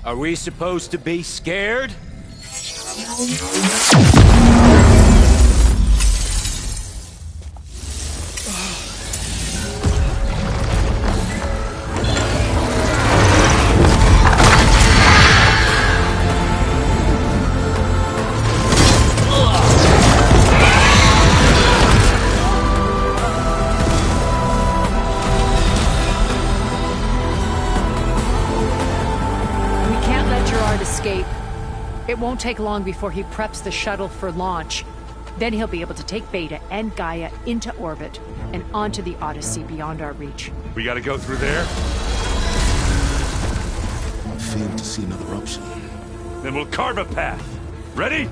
Are we supposed to be scared? Escape. It won't take long before he preps the shuttle for launch. Then he'll be able to take Beta and Gaia into orbit and onto the Odyssey beyond our reach. We gotta go through there? I failed to see another option. Then we'll carve a path. Ready?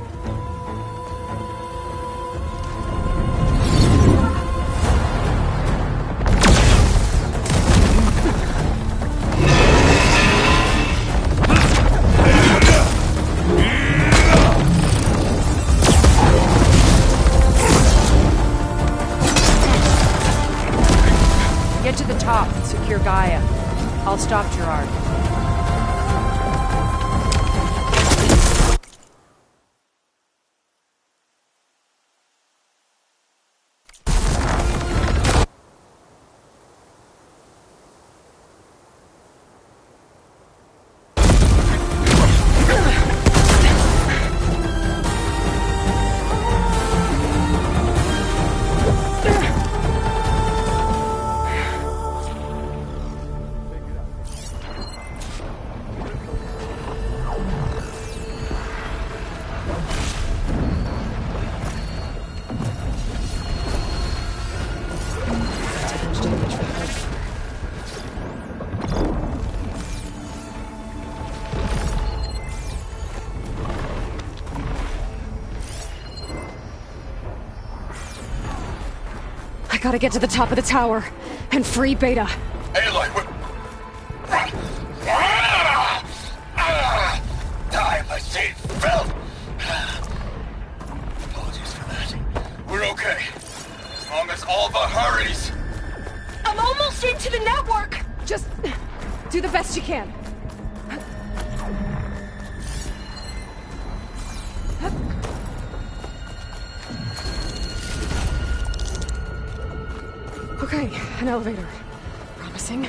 Get to the top and secure Gaia. I'll stop Gerard. I gotta get to the top of the tower and free Beta. Aloy, I see Phil. Apologies for that. We're okay. As long as Alva hurries. I'm almost into the network! Just do the best you can. Okay, an elevator. Promising.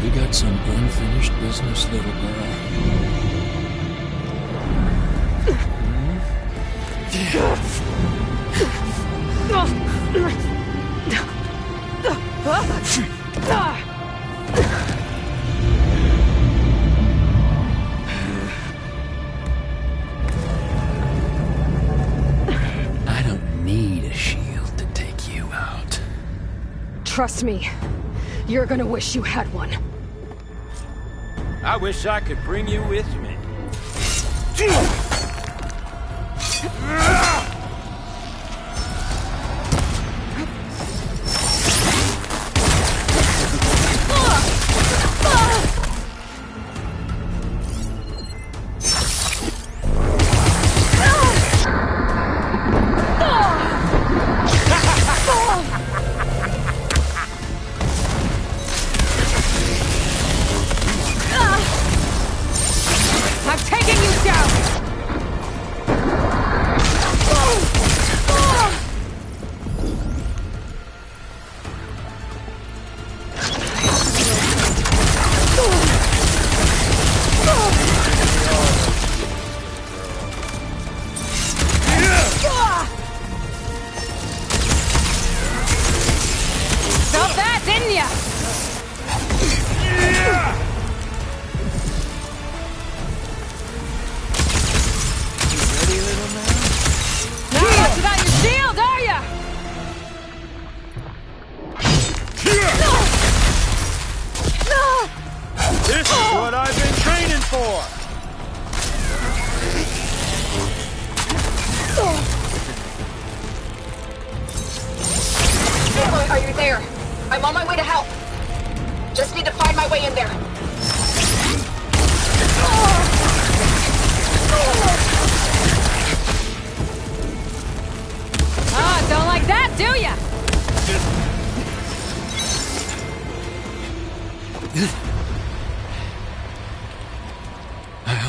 You got some unfinished business, little girl. I don't need a shield to take you out. Trust me, you're gonna wish you had one. I wish I could bring you with me. I'm taking you down!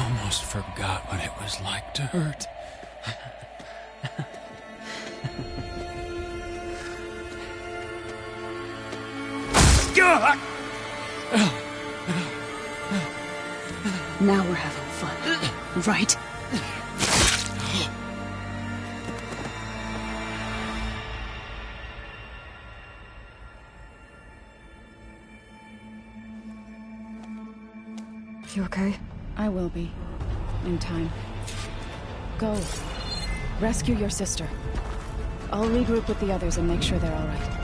almost forgot what it was like to hurt. Now we're having fun, right? You okay? I will be. In time. Go. Rescue your sister. I'll regroup with the others and make sure they're all right.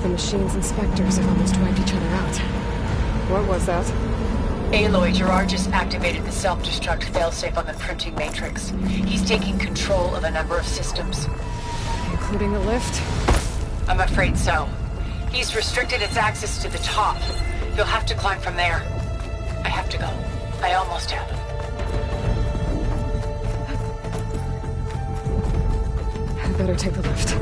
The machine's inspectors have almost wiped each other out. What was that? Aloy, Gerard just activated the self-destruct failsafe on the printing matrix. He's taking control of a number of systems. Including the lift? I'm afraid so. He's restricted its access to the top. You'll have to climb from there. I have to go. I almost have. I better take the lift.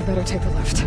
Better take the lift.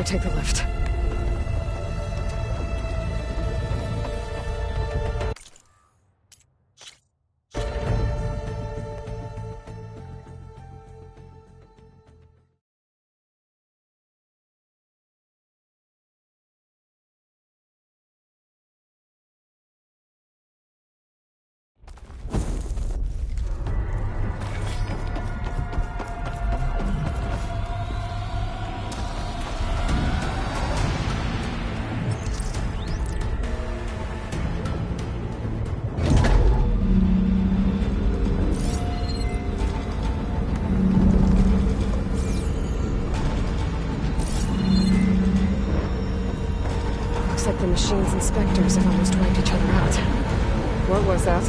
take the lift. Looks like the machine's inspectors have almost wiped each other out. What was that?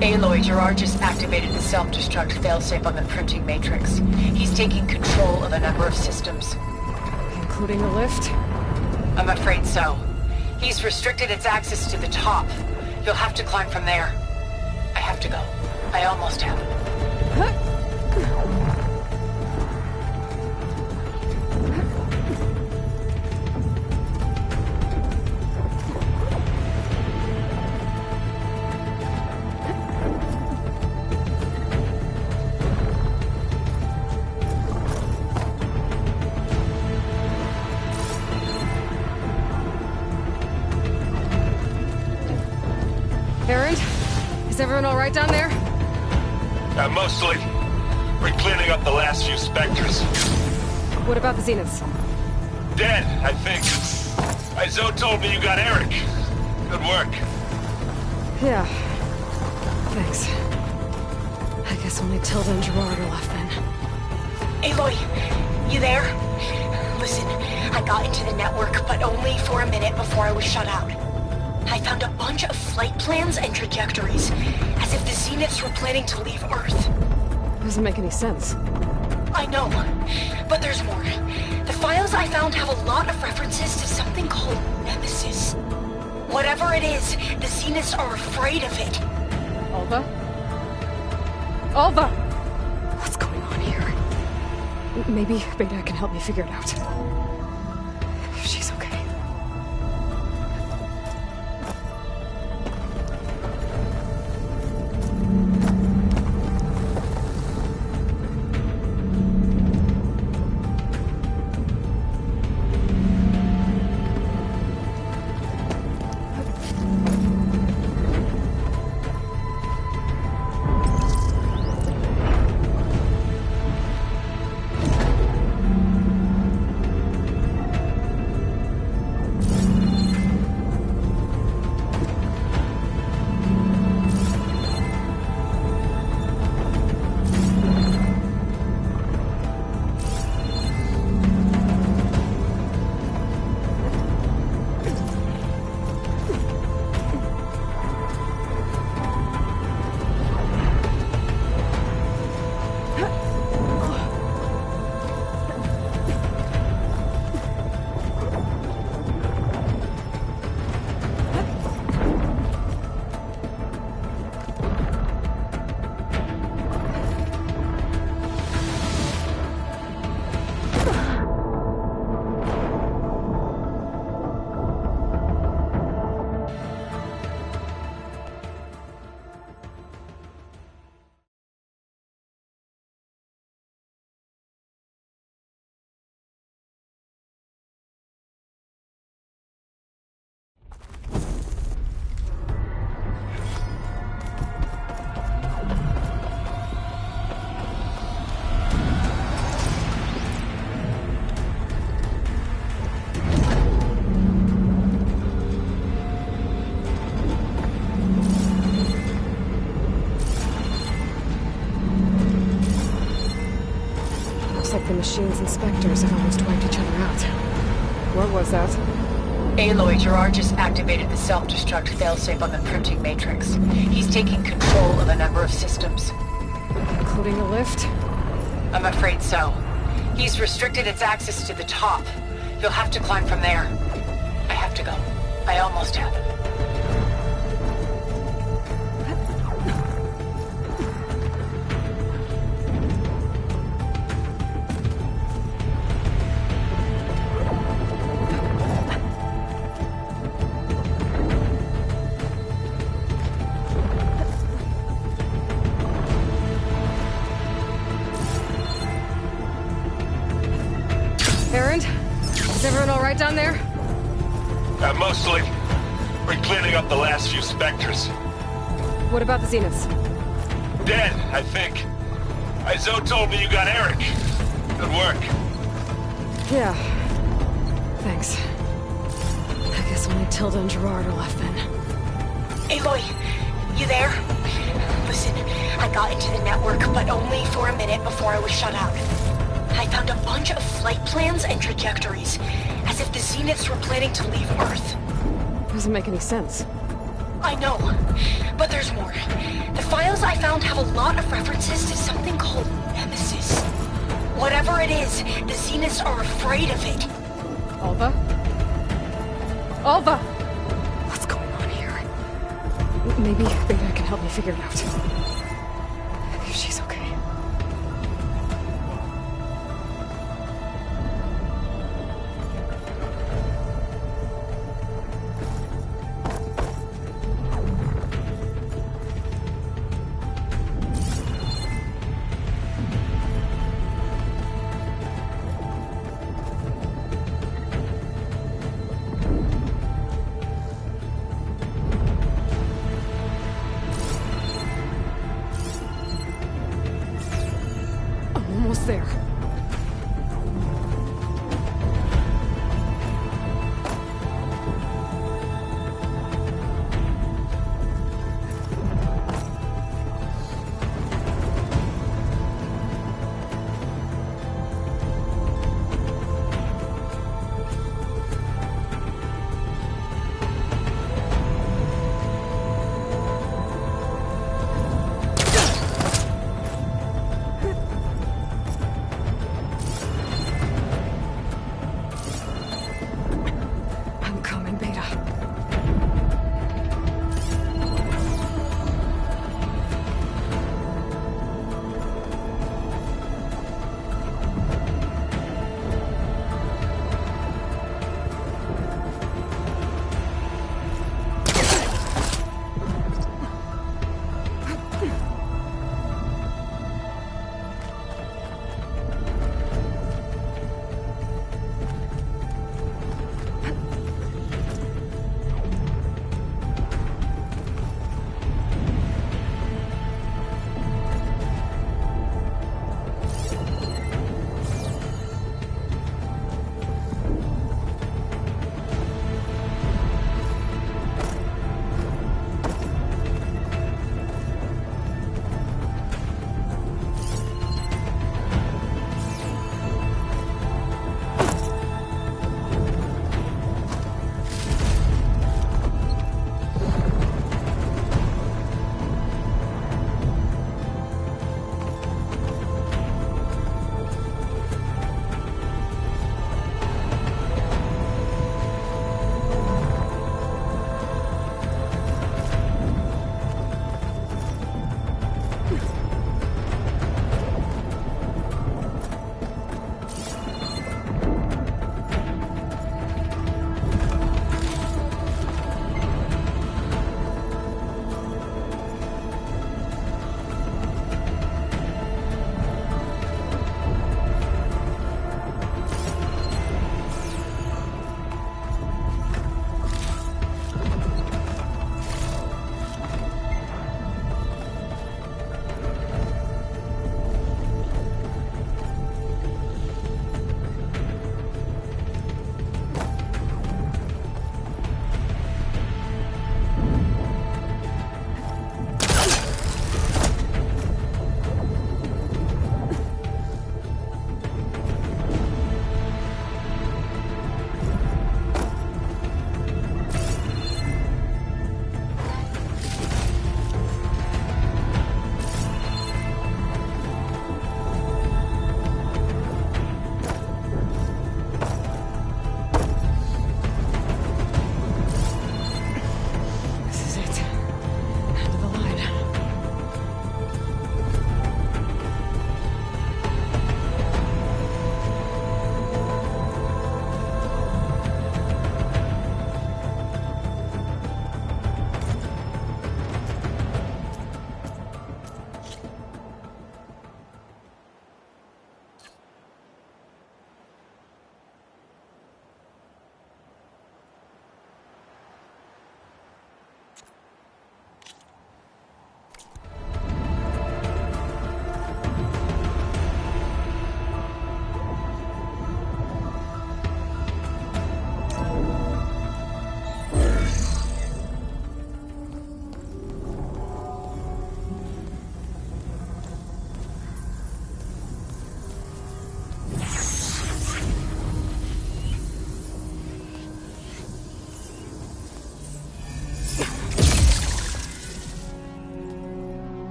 Aloy, Gerard just activated the self-destruct failsafe on the printing matrix. He's taking control of a number of systems. Including the lift? I'm afraid so. He's restricted its access to the top. You'll have to climb from there. I have to go. I almost have. Erend? Is everyone alright down there? Mostly. We're cleaning up the last few Spectres. What about the Zeniths? Dead, I think. Izo told me you got Eric. Good work. Yeah. Thanks. I guess only Tilda and Gerard are left then. Aloy, you there? Listen, I got into the network, but only for a minute before I was shut out. I found a bunch of flight plans and trajectories, as if the Zeniths were planning to leave Earth. Doesn't make any sense. I know, but there's more. The files I found have a lot of references to something called Nemesis. Whatever it is, the Zeniths are afraid of it. Alva? Alva! What's going on here? Maybe Beta can help me figure it out. If she's okay. Looks like the machine's inspectors have almost wiped each other out. What was that? Aloy, Gerard just activated the self-destruct failsafe on the printing matrix. He's taking control of a number of systems. Including the lift? I'm afraid so. He's restricted its access to the top. You'll have to climb from there. I have to go. I almost have. there? Mostly. We're cleaning up the last few specters. What about the Zeniths? Dead, I think. Izo told me you got Eric. Good work. Yeah. Thanks. I guess only Tilda and Gerard are left then. Aloy, you there? Listen, I got into the network, but only for a minute before I was shut out. I found a bunch of flight plans and trajectories, as if the Zeniths were planning to leave Earth. Doesn't make any sense. I know, but there's more. The files I found have a lot of references to something called Nemesis. Whatever it is, the Zeniths are afraid of it. Alva? Alva! What's going on here? Maybe Beta can help me figure it out. If she's okay.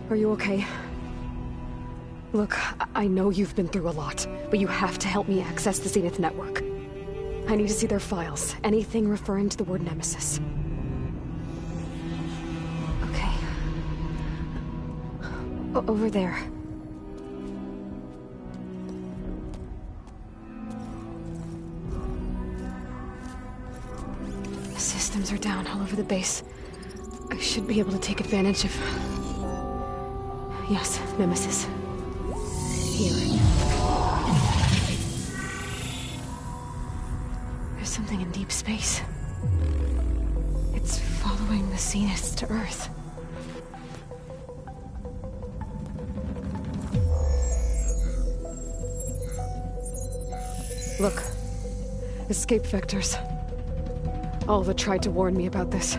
Are you okay? Look, I know you've been through a lot, but you have to help me access the Zenith network. I need to see their files, anything referring to the word Nemesis. Okay. Over there. The systems are down all over the base. I should be able to take advantage of... Yes, Nemesis. Here. There's something in deep space. It's following the Zeniths to Earth. Look. Escape vectors. Alva tried to warn me about this.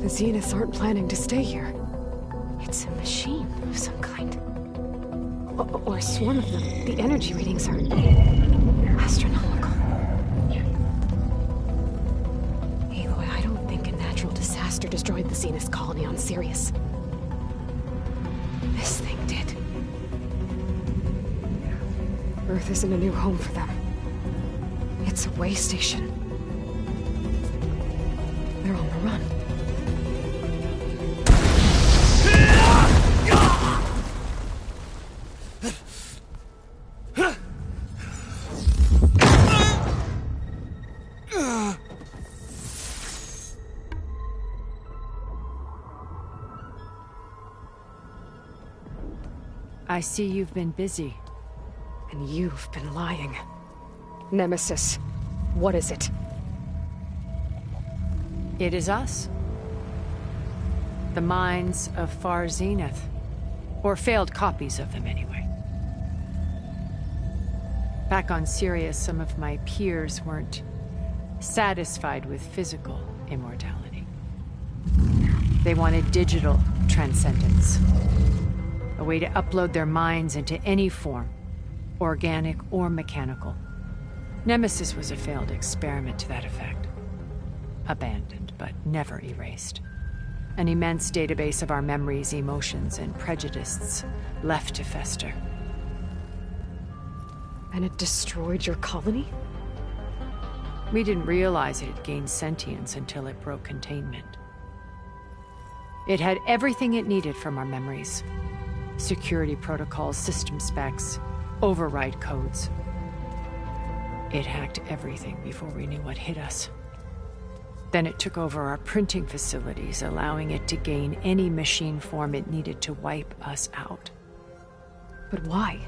The Zeniths aren't planning to stay here. It's a machine of some kind. Or a swarm of them. The energy readings are... astronomical. Aloy, I don't think a natural disaster destroyed the Zenith colony on Sirius. This thing did. Earth isn't a new home for them. It's a way station. They're on the run. I see you've been busy. And you've been lying. Nemesis, what is it? It is us. The minds of Far Zenith. Or failed copies of them, anyway. Back on Sirius, some of my peers weren't satisfied with physical immortality. They wanted digital transcendence. A way to upload their minds into any form, organic or mechanical. Nemesis was a failed experiment to that effect. Abandoned, but never erased. An immense database of our memories, emotions, and prejudices left to fester. And it destroyed your colony? We didn't realize it had gained sentience until it broke containment. It had everything it needed from our memories. Security protocols, system specs, override codes. It hacked everything before we knew what hit us. Then it took over our printing facilities, allowing it to gain any machine form it needed to wipe us out. But why?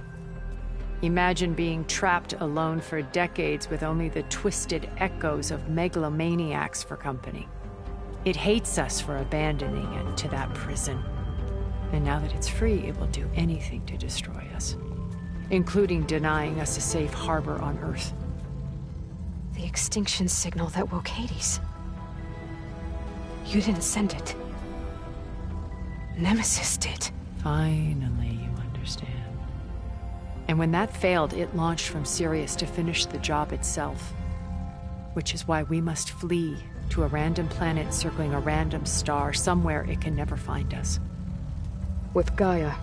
Imagine being trapped alone for decades with only the twisted echoes of megalomaniacs for company. It hates us for abandoning it to that prison. And now that it's free, it will do anything to destroy us, including denying us a safe harbor on Earth. The extinction signal that woke Hades. You didn't send it. Nemesis did. Finally, you understand. And when that failed, it launched from Sirius to finish the job itself. Which is why we must flee to a random planet circling a random star, somewhere it can never find us. With Gaia,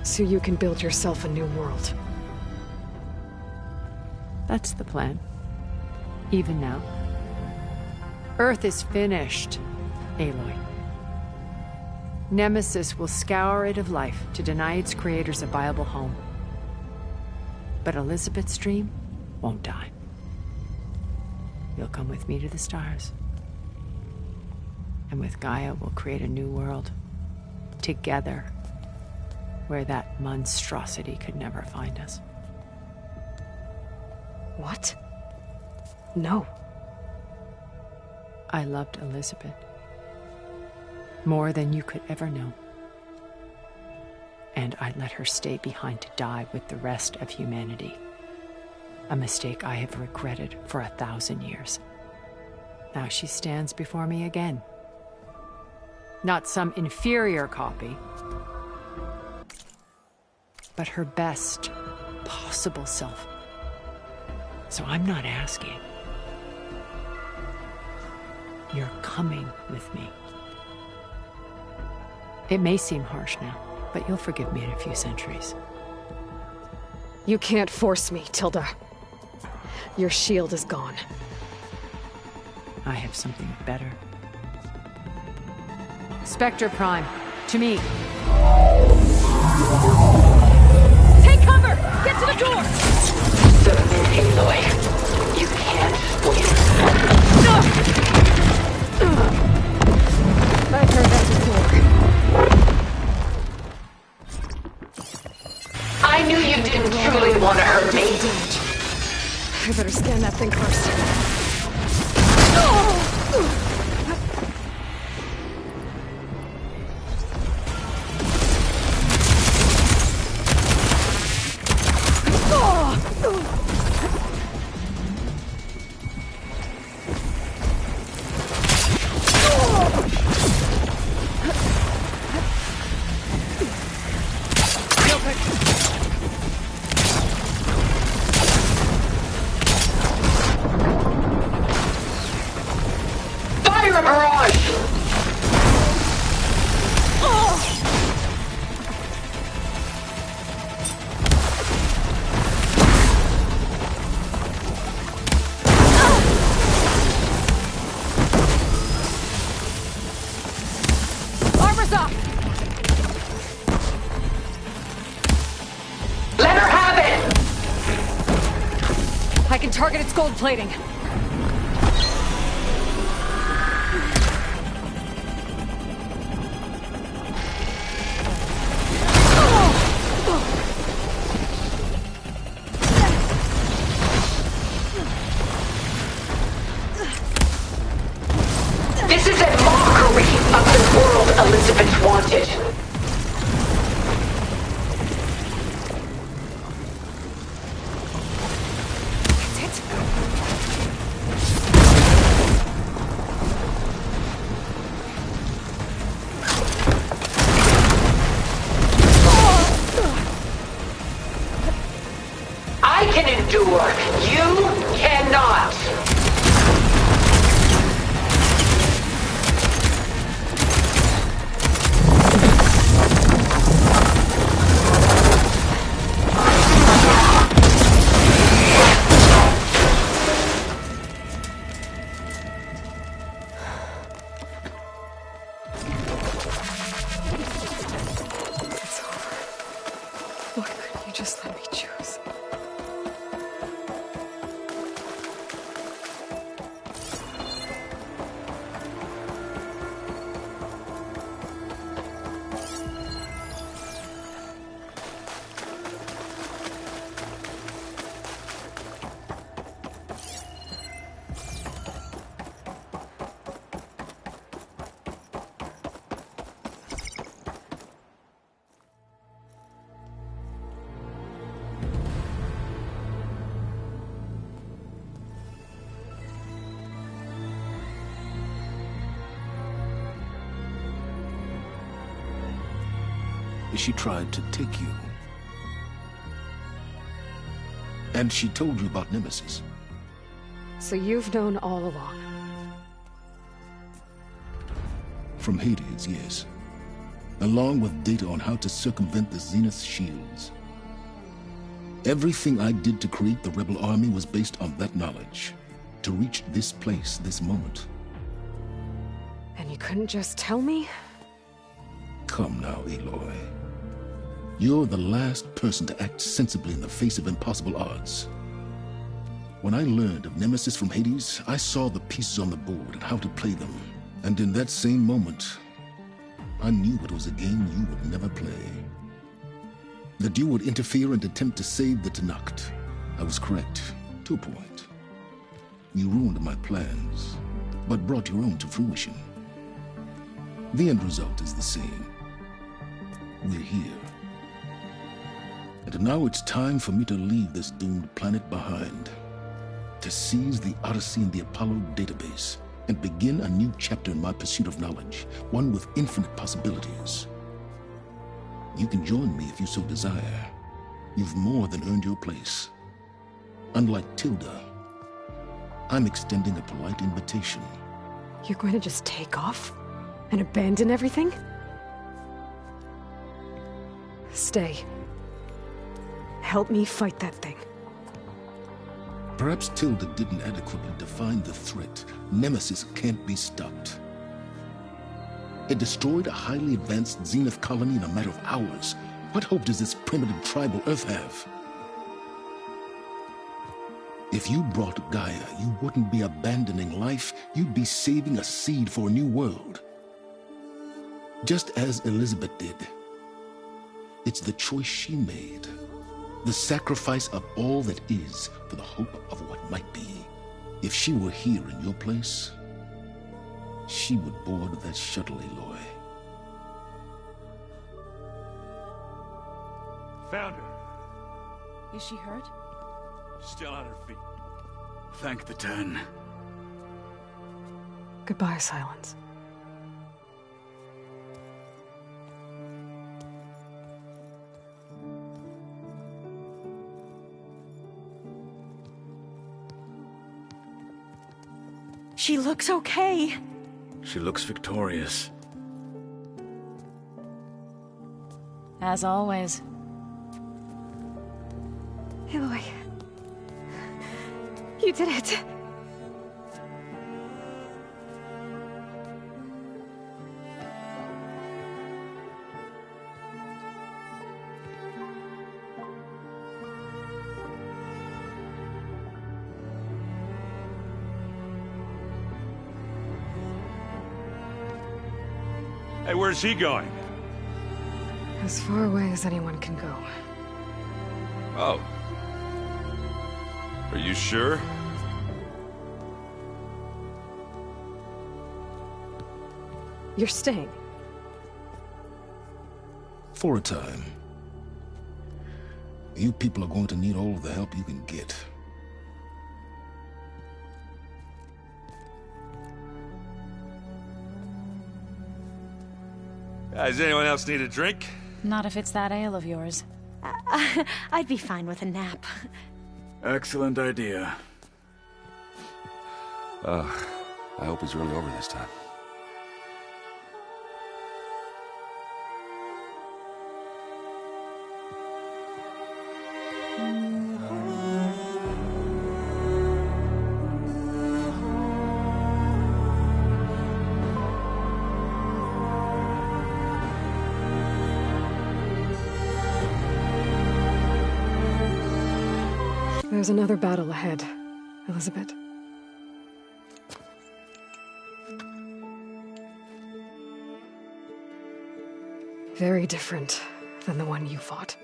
so you can build yourself a new world. That's the plan. Even now. Earth is finished, Aloy. Nemesis will scour it of life to deny its creators a viable home. But Elizabeth's dream won't die. You'll come with me to the stars. And with Gaia, we'll create a new world. Together. Where that monstrosity could never find us. What? No. I loved Elizabeth. More than you could ever know. And I let her stay behind to die with the rest of humanity. A mistake I have regretted for 1,000 years. Now she stands before me again. Not some inferior copy, but her best possible self. So I'm not asking. You're coming with me. It may seem harsh now, but you'll forgive me in a few centuries. You can't force me, Tilda. Your shield is gone. I have something better. Spectre Prime, to me. Take cover! Get to the door! Submit, Aloy. You can't win. I've heard that before. I knew you didn't truly want to hurt me. I better scan that thing first. Fire a barrage! Armor's up! Let her have it! I can target its gold plating. This is a mockery of the world Elizabeth wanted. I can endure. You cannot. It's over. Why couldn't you just let me choose? She tried to take you. And she told you about Nemesis. So you've known all along. From Hades, yes. Along with data on how to circumvent the Zenith shields. Everything I did to create the Rebel Army was based on that knowledge. To reach this place, this moment. And you couldn't just tell me? Come now, Aloy. You're the last person to act sensibly in the face of impossible odds. When I learned of Nemesis from Hades, I saw the pieces on the board and how to play them. And in that same moment, I knew it was a game you would never play. That you would interfere and attempt to save the Tenakth. I was correct, to a point. You ruined my plans, but brought your own to fruition. The end result is the same. We're here. And now it's time for me to leave this doomed planet behind. To seize the Odyssey and the Apollo database, and begin a new chapter in my pursuit of knowledge, one with infinite possibilities. You can join me if you so desire. You've more than earned your place. Unlike Tilda, I'm extending a polite invitation. You're going to just take off? And abandon everything? Stay. Help me fight that thing. Perhaps Tilda didn't adequately define the threat. Nemesis can't be stopped. It destroyed a highly advanced Zenith colony in a matter of hours. What hope does this primitive tribal Earth have? If you brought Gaia, you wouldn't be abandoning life, you'd be saving a seed for a new world. Just as Elizabeth did. It's the choice she made. The sacrifice of all that is for the hope of what might be. If she were here in your place, she would board that shuttle, Aloy. Found her. Is she hurt? Still on her feet. Thank the Ten. Goodbye, Silence. She looks okay. She looks victorious. As always. Aloy. You did it. Hey, where's he going? As far away as anyone can go. Oh. Are you sure? You're staying. For a time. You people are going to need all of the help you can get. Does anyone else need a drink? Not if it's that ale of yours. I'd be fine with a nap. Excellent idea. I hope it's really over this time. There's another battle ahead, Elizabeth. Very different than the one you fought.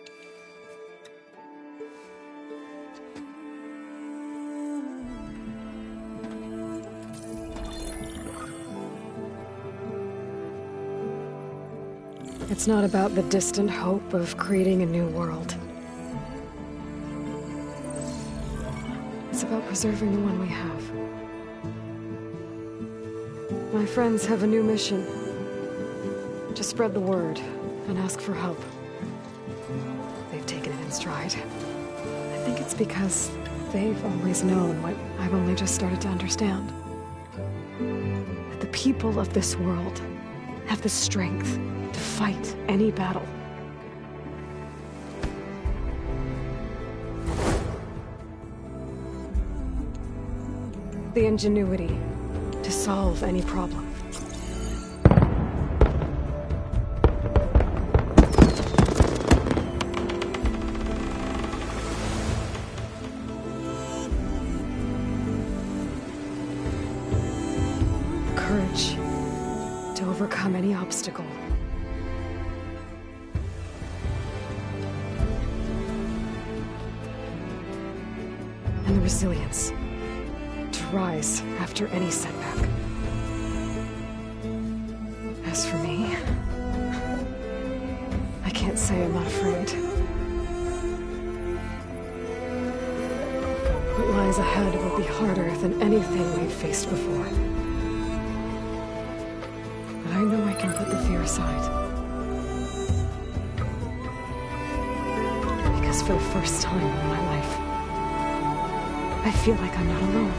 It's not about the distant hope of creating a new world. It's about preserving the one we have. My friends have a new mission. To spread the word and ask for help. They've taken it in stride. I think it's because they've always known what I've only just started to understand. That the people of this world have the strength to fight any battle. The ingenuity to solve any problem. Courage to overcome any obstacle. And the resilience rise after any setback. As for me, I can't say I'm not afraid. What lies ahead will be harder than anything we've faced before. But I know I can put the fear aside. Because for the first time in my life, I feel like I'm not alone.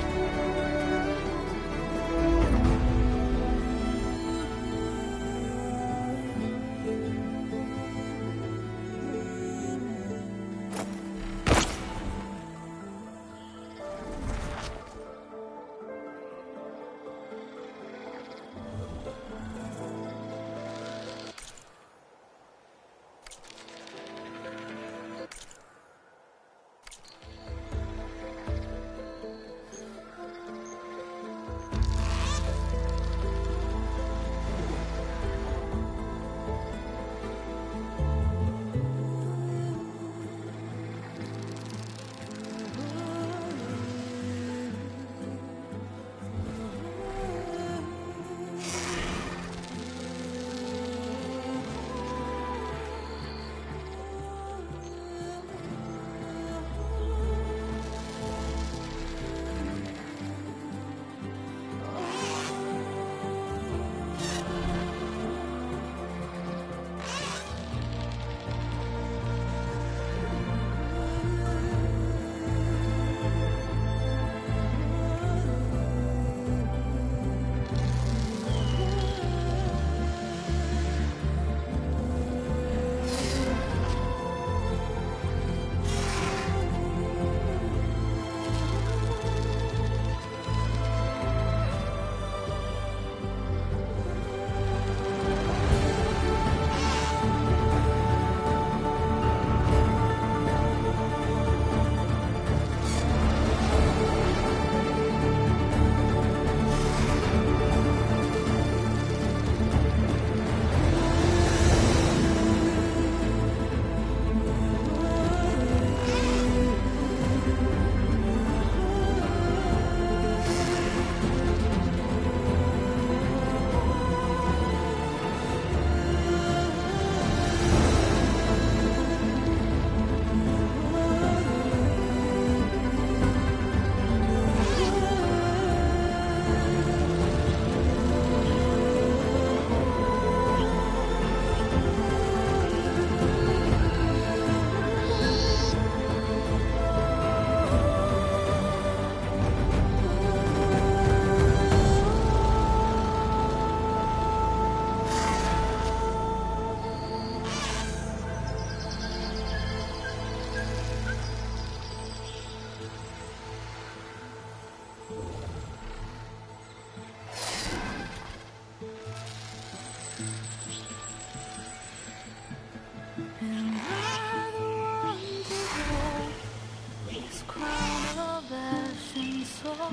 saw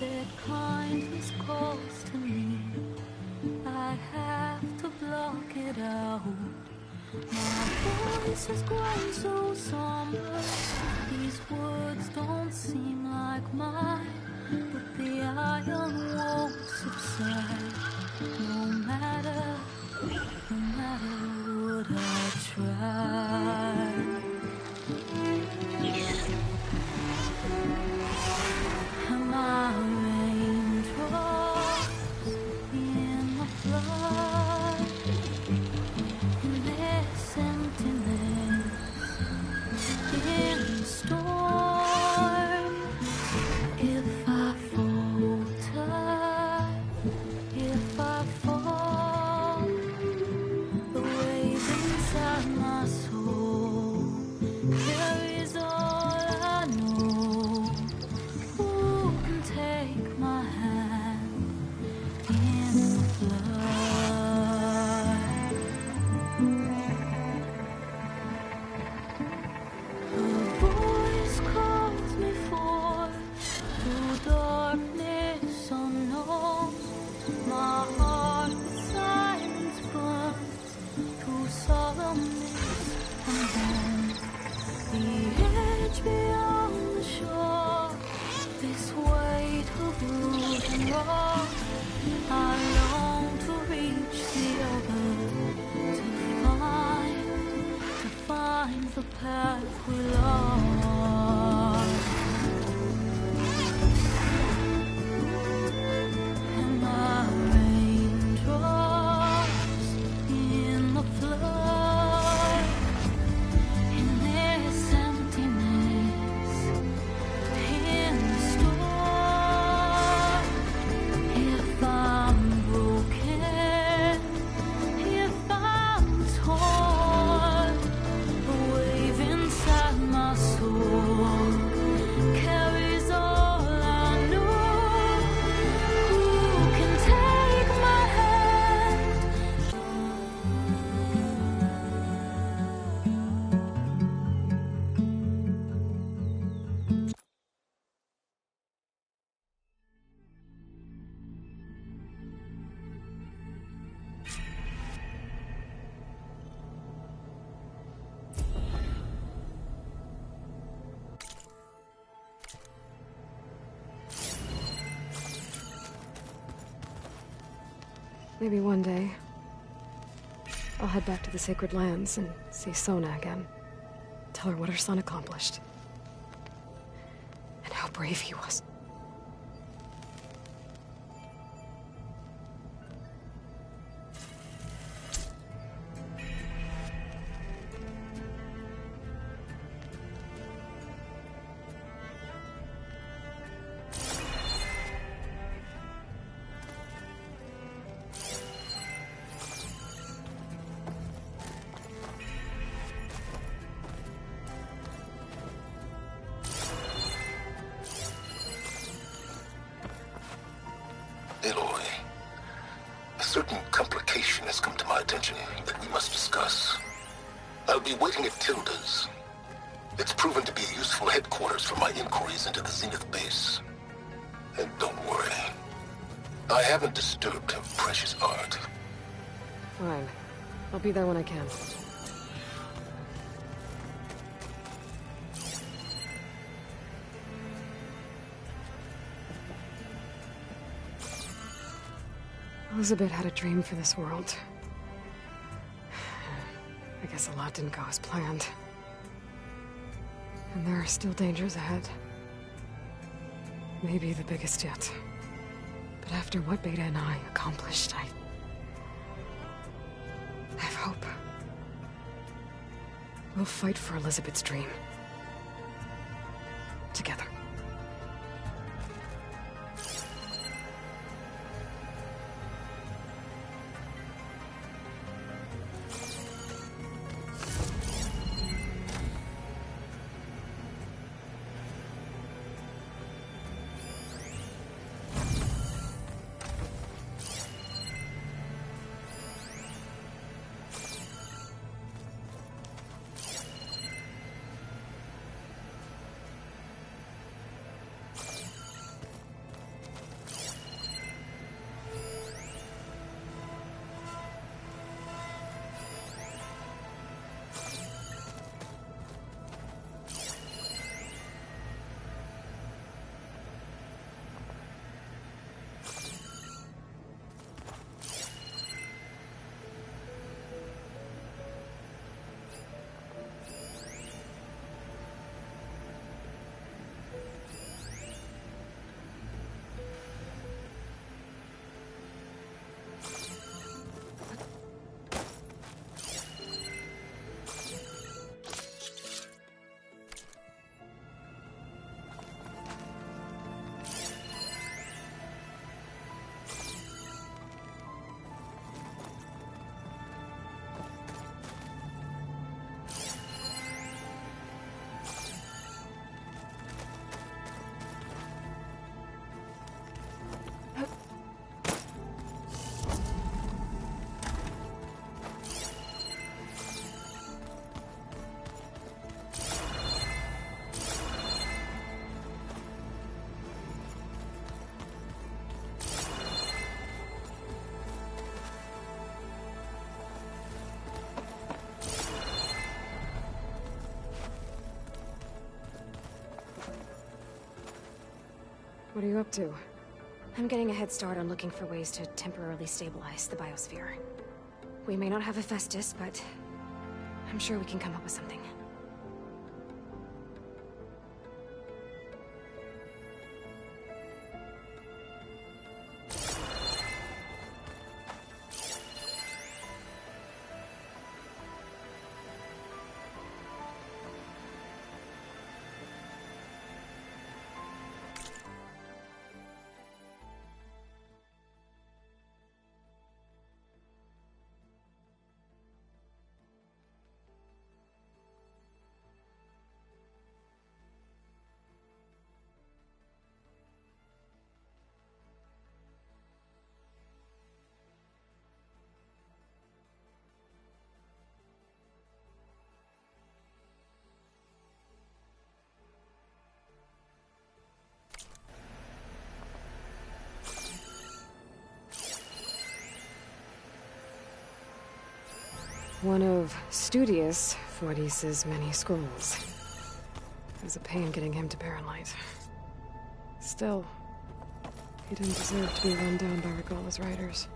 their kindness calls to me. I have to block it out. My voice has grown so somber. These words don't seem like mine, but the iron won't subside. No matter what I try. Am I raindrops in the flood? In this emptiness, in the storm. If I falter, if I fall, the wave inside my soul carries all I know. Who can take my hand in the flood? A voice calls me forth through darkness unknown. My heart with silence burns through solemnness and bone. The edge beyond the shore, this weight of root and rock. I long to reach the other, to find the path we lost. Am I raindrops in the flood? In this emptiness, in the storm. If I'm broken, if I'm torn, the wave inside my soul carries all I know. Who can take my hand? Maybe one day, I'll head back to the Sacred Lands and see Sona again. Tell her what her son accomplished. And how brave he was. Aloy, a certain complication has come to my attention that we must discuss. I'll be waiting at Tilda's. It's proven to be a useful headquarters for my inquiries into the Zenith base. And don't worry, I haven't disturbed her precious art. Fine. I'll be there when I can. Elizabeth had a dream for this world. I guess a lot didn't go as planned. And there are still dangers ahead. Maybe the biggest yet. But after what Beta and I accomplished, I have hope. We'll fight for Elizabeth's dream. Together. What are you up to? I'm getting a head start on looking for ways to temporarily stabilize the biosphere. We may not have Hephaestus, but I'm sure we can come up with something. One of Studius Fortiss's many scrolls. It was a pain getting him to Barren-Light. Still, he didn't deserve to be run down by Regalla's riders.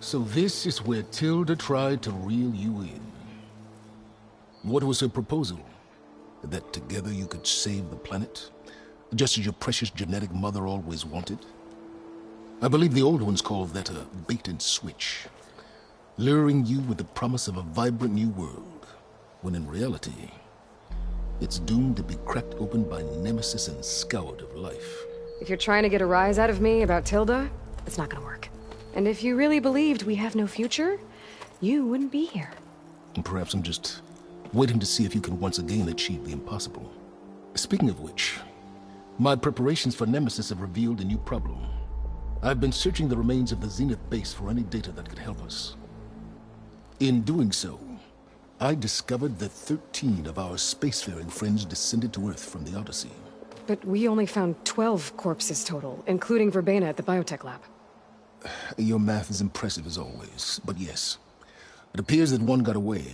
So this is where Tilda tried to reel you in. What was her proposal? That together you could save the planet? Just as your precious genetic mother always wanted? I believe the old ones called that a bait and switch. Luring you with the promise of a vibrant new world, when in reality, it's doomed to be cracked open by Nemesis and scoured of life. If you're trying to get a rise out of me about Tilda, it's not gonna work. And if you really believed we have no future, you wouldn't be here. And perhaps I'm just waiting to see if you can once again achieve the impossible. Speaking of which, my preparations for Nemesis have revealed a new problem. I've been searching the remains of the Zenith base for any data that could help us. In doing so, I discovered that 13 of our spacefaring friends descended to Earth from the Odyssey. But we only found 12 corpses total, including Verbena at the biotech lab. Your math is impressive as always, but yes. It appears that one got away.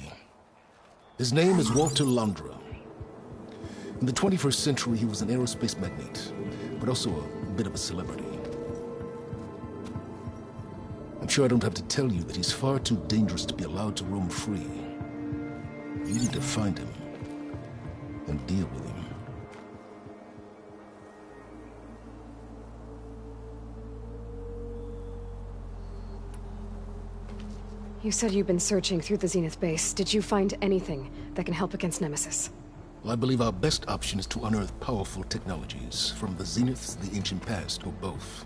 His name is Walter Londra. In the 21st century, he was an aerospace magnate, but also a bit of a celebrity. I'm sure I don't have to tell you that he's far too dangerous to be allowed to roam free. You need to find him and deal with him. You said you've been searching through the Zenith base. Did you find anything that can help against Nemesis? Well, I believe our best option is to unearth powerful technologies from the Zenith, the ancient past, or both.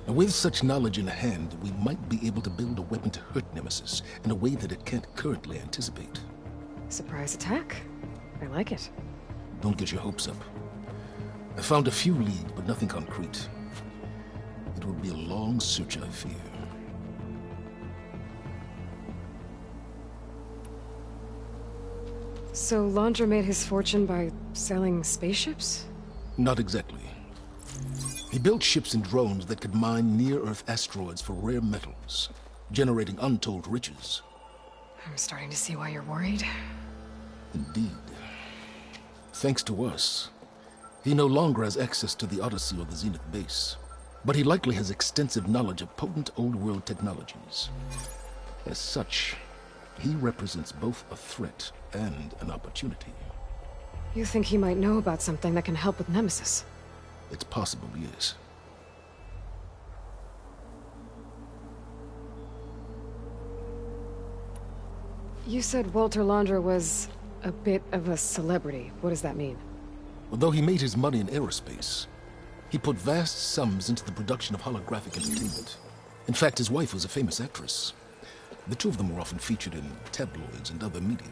And with such knowledge in hand, we might be able to build a weapon to hurt Nemesis in a way that it can't currently anticipate. Surprise attack. I like it. Don't get your hopes up. I found a few leads, but nothing concrete. It will be a long search, I fear. So Londra made his fortune by selling spaceships? Not exactly. He built ships and drones that could mine near-Earth asteroids for rare metals, generating untold riches. I'm starting to see why you're worried. Indeed. Thanks to us, he no longer has access to the Odyssey or the Zenith base, but he likely has extensive knowledge of potent old-world technologies. As such, he represents both a threat and an opportunity. You think he might know about something that can help with Nemesis? It's possible, yes. You said Walter Londra was a bit of a celebrity. What does that mean? Although he made his money in aerospace, he put vast sums into the production of holographic entertainment. In fact, his wife was a famous actress. The two of them were often featured in tabloids and other media.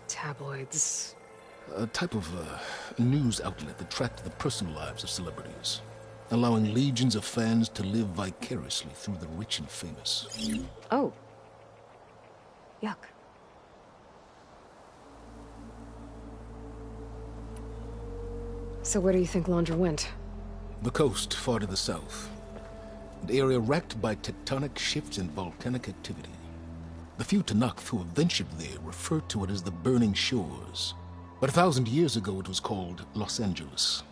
Tabloids? A type of news outlet that tracked the personal lives of celebrities, allowing legions of fans to live vicariously through the rich and famous. Oh. Yuck. So where do you think Londra went? The coast, far to the south. An area racked by tectonic shifts and volcanic activity. The few Tenakth who have ventured there refer to it as the Burning Shores. But 1,000 years ago it was called Los Angeles,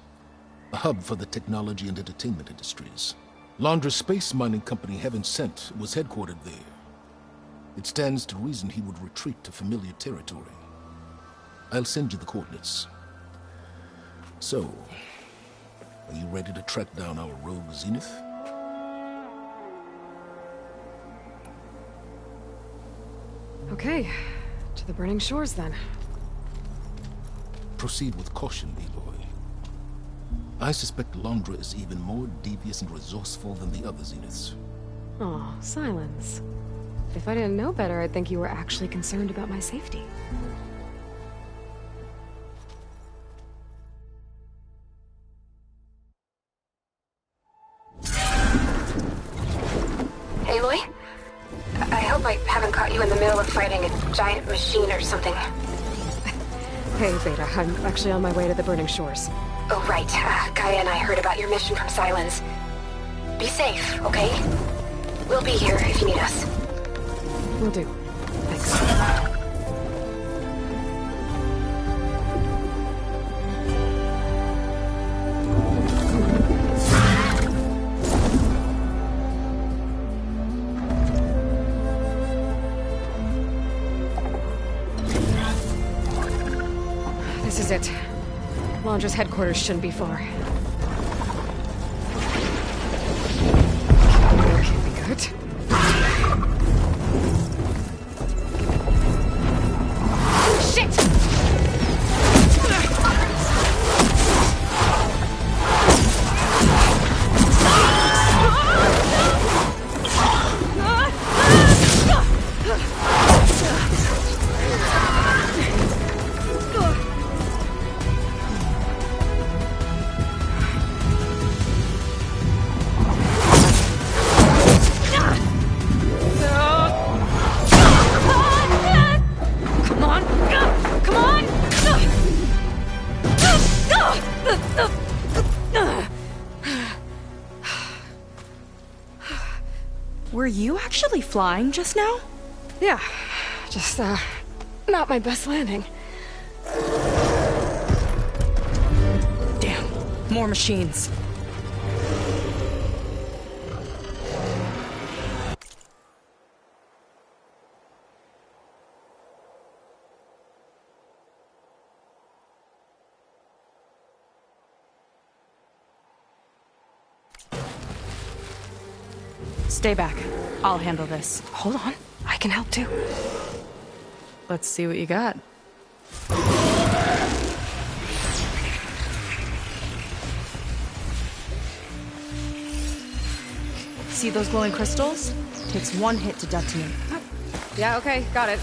a hub for the technology and entertainment industries. Londra's space mining company, Heaven Sent, was headquartered there. It stands to reason he would retreat to familiar territory. I'll send you the coordinates. So, are you ready to track down our rogue Zenith? Okay, to the Burning Shores then. Proceed with caution, Aloy. I suspect Londra is even more devious and resourceful than the other Zeniths. Aw, Silence. If I didn't know better, I'd think you were actually concerned about my safety. Aloy? I hope I haven't caught you in the middle of fighting a giant machine or something. Hey, Beta, I'm actually on my way to the Burning Shores. Oh, right. Gaia and I heard about your mission from Silence. Be safe, okay? We'll be here if you need us. Will do. Thanks. it. Launder's headquarters shouldn't be far. Can't be good. Shit! Were you actually flying just now? Yeah, just, not my best landing. Damn, more machines. Stay back. I'll handle this. Hold on. I can help too. Let's see what you got. See those glowing crystals? Takes one hit to detonate. Yeah, okay. Got it.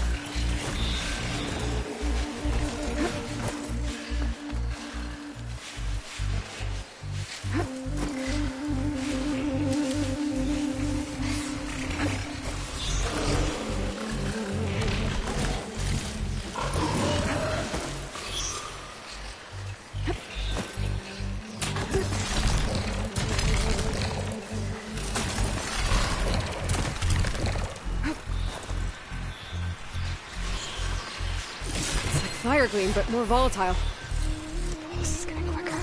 Fire gleam, but more volatile. This is getting quicker.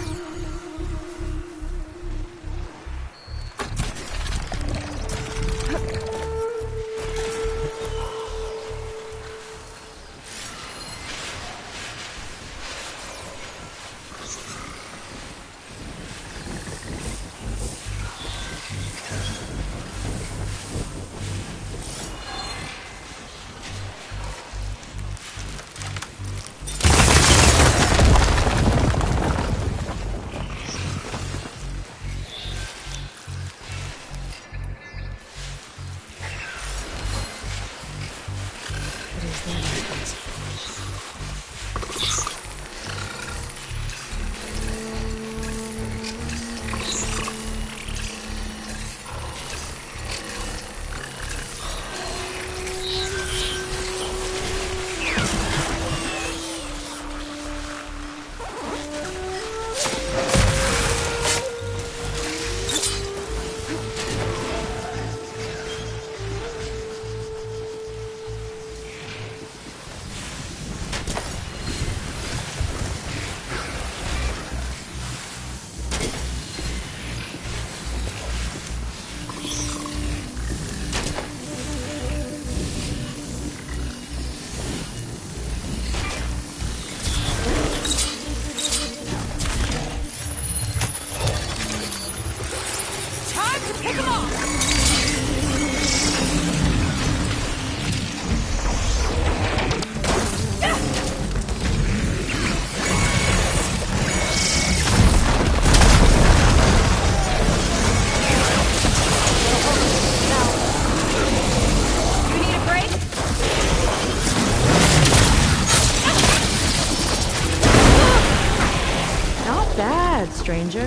Stranger.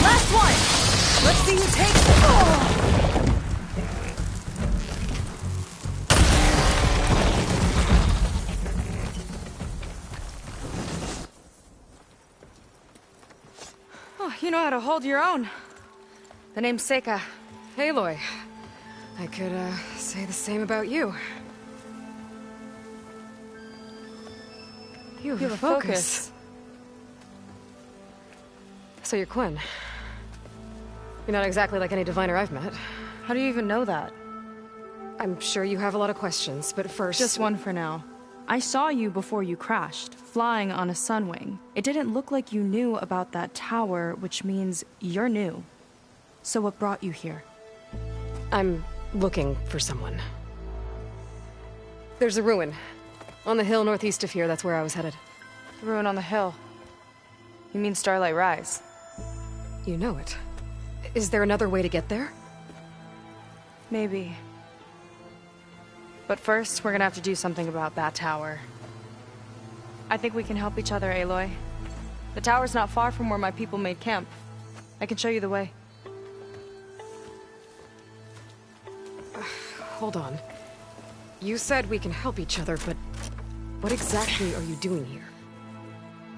Last one! Let's see who takes it! Oh, you know how to hold your own. The name's Seika. Aloy. I could, say the same about you. You have a focus. So you're Quinn. You're not exactly like any diviner I've met. How do you even know that? I'm sure you have a lot of questions, but first... Just one for now. I saw you before you crashed, flying on a Sunwing. It didn't look like you knew about that tower, which means you're new. So what brought you here? I'm looking for someone. There's a ruin. On the hill northeast of here, that's where I was headed. The ruin on the hill. You mean Starlight Rise? You know it. Is there another way to get there? Maybe. But first, we're gonna have to do something about that tower. I think we can help each other, Aloy. The tower's not far from where my people made camp. I can show you the way. Hold on. You said we can help each other, but what exactly are you doing here?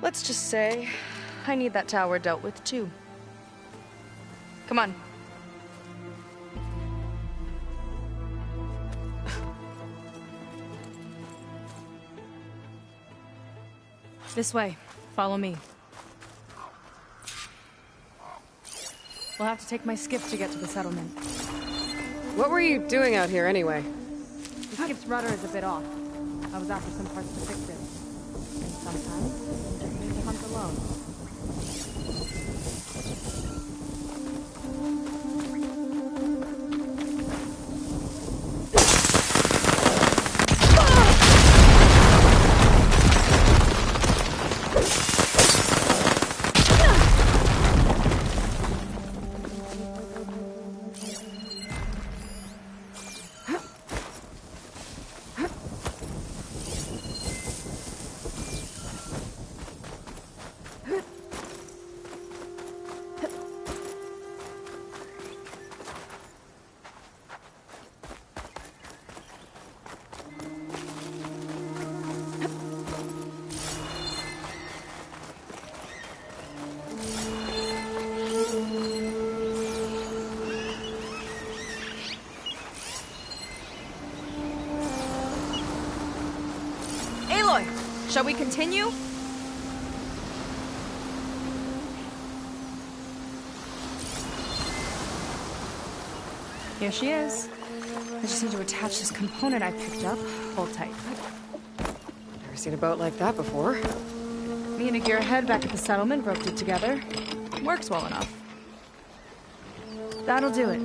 Let's just say, I need that tower dealt with too. Come on. This way. Follow me. We'll have to take my skiff to get to the settlement. What were you doing out here anyway? The skiff's rudder is a bit off. I was after some parts to fix it. And sometimes, I need to hunt alone. Shall we continue? Here she is. I just need to attach this component I picked up. Hold tight. Never seen a boat like that before. Me and a gearhead back at the settlement roped it together. Works well enough. That'll do it.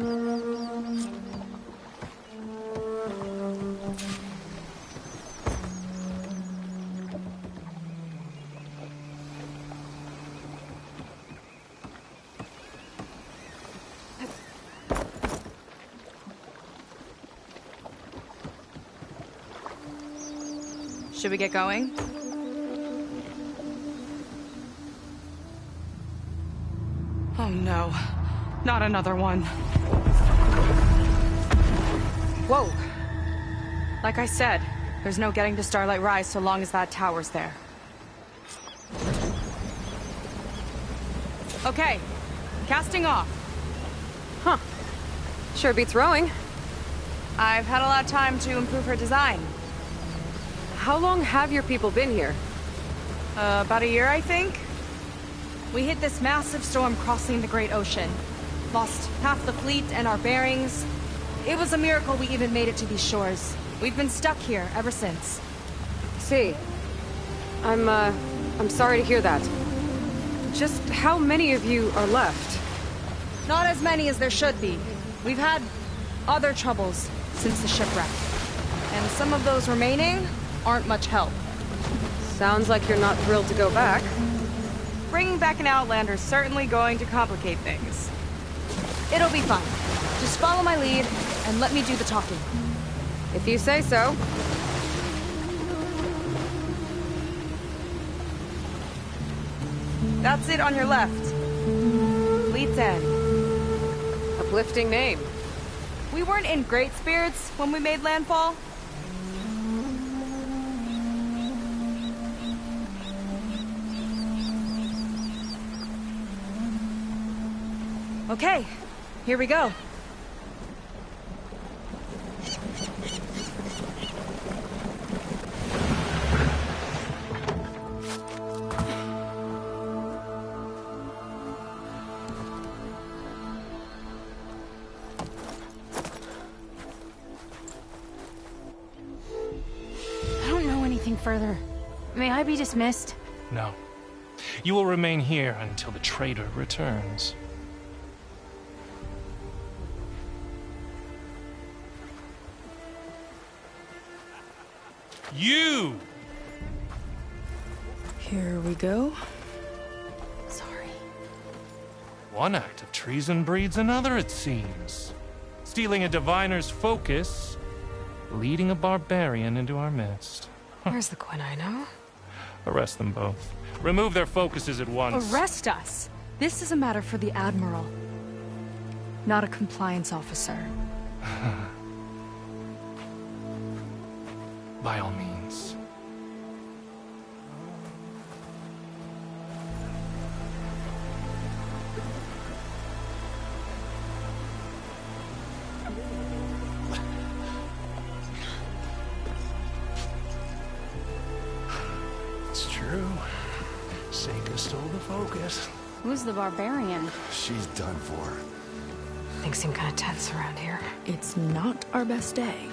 Should we get going? Oh no, not another one. Whoa. Like I said, there's no getting to Starlight Rise so long as that tower's there. Okay, casting off. Huh. Sure beats rowing. I've had a lot of time to improve her design. How long have your people been here? About a year, I think. We hit this massive storm crossing the Great Ocean. Lost half the fleet and our bearings. It was a miracle we even made it to these shores. We've been stuck here ever since. See, I'm sorry to hear that. Just how many of you are left? Not as many as there should be. We've had other troubles since the shipwreck. And some of those remaining aren't much help. Sounds like you're not thrilled to go back. Bringing back an Outlander's certainly going to complicate things. It'll be fun. Just follow my lead and let me do the talking. If you say so. That's it on your left. Fleet's End. Uplifting name. We weren't in great spirits when we made landfall. Okay, Here we go. I don't know anything further. May I be dismissed? No. You will remain here until the traitor returns. You! Here we go. Sorry. One act of treason breeds another, it seems. Stealing a diviner's focus, leading a barbarian into our midst. Where's the Quinino? Arrest them both. Remove their focuses at once. Arrest us! This is a matter for the Admiral, not a compliance officer. By all means. It's true. Seika stole the focus. Who's the barbarian? She's done for. Things seem kind of tense around here. It's not our best day.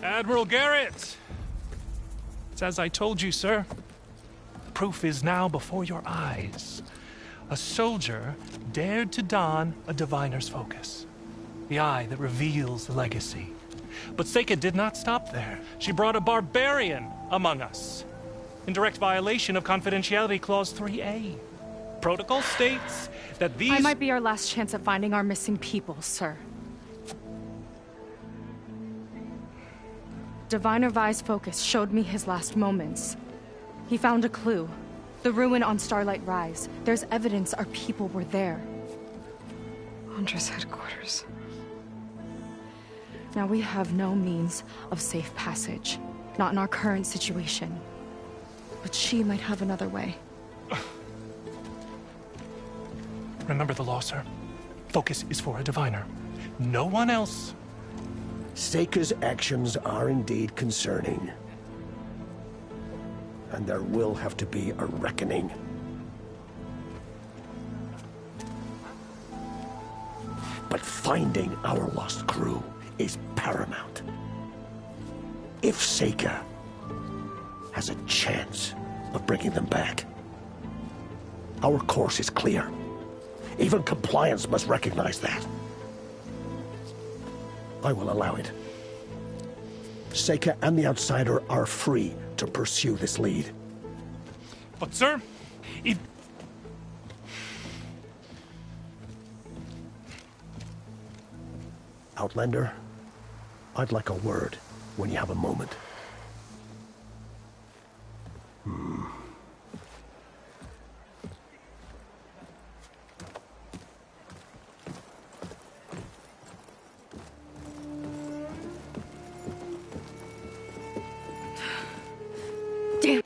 Admiral Garrett! It's as I told you, sir. Proof is now before your eyes. A soldier dared to don a diviner's focus. The eye that reveals the legacy. But Seika did not stop there. She brought a barbarian among us. In direct violation of Confidentiality Clause 3A. Protocol states that these... I might be our last chance at finding our missing people, sir. Diviner Vi's focus showed me his last moments. He found a clue. The ruin on Starlight Rise. There's evidence our people were there. Huntress headquarters. Now we have no means of safe passage. Not in our current situation. But she might have another way. Remember the law, sir. Focus is for a diviner. No one else. Seika's actions are indeed concerning. And there will have to be a reckoning. But finding our lost crew is paramount. If Seika has a chance of bringing them back, our course is clear. Even compliance must recognize that. I will allow it. Seika and the Outsider are free to pursue this lead. But, sir, if... Outlander, I'd like a word when you have a moment. Damn.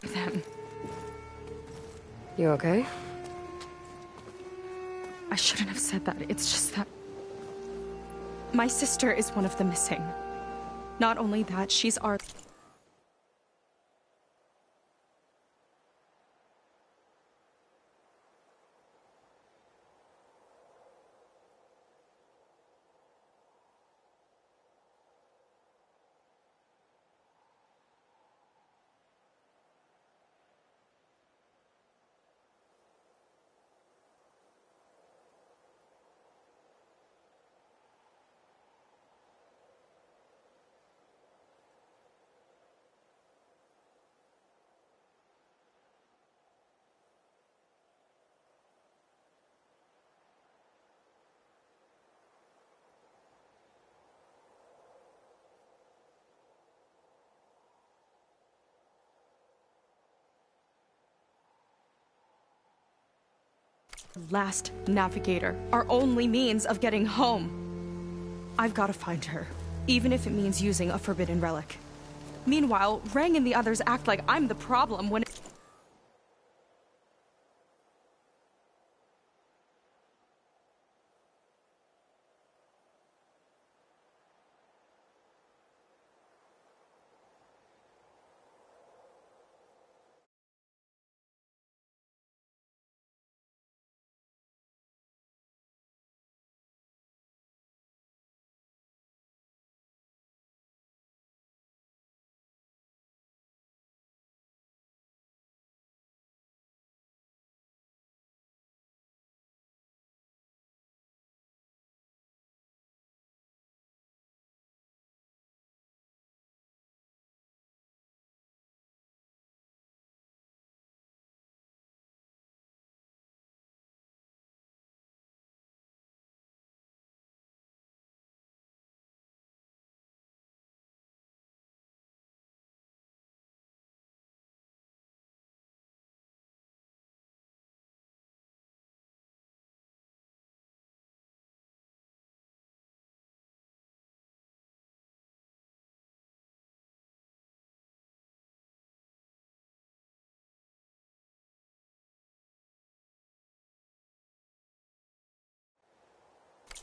them. You okay? I shouldn't have said that. It's just that... my sister is one of the missing. Not only that, she's our... last navigator, our only means of getting home. I've got to find her, even if it means using a forbidden relic. Meanwhile, Rang and the others act like I'm the problem when...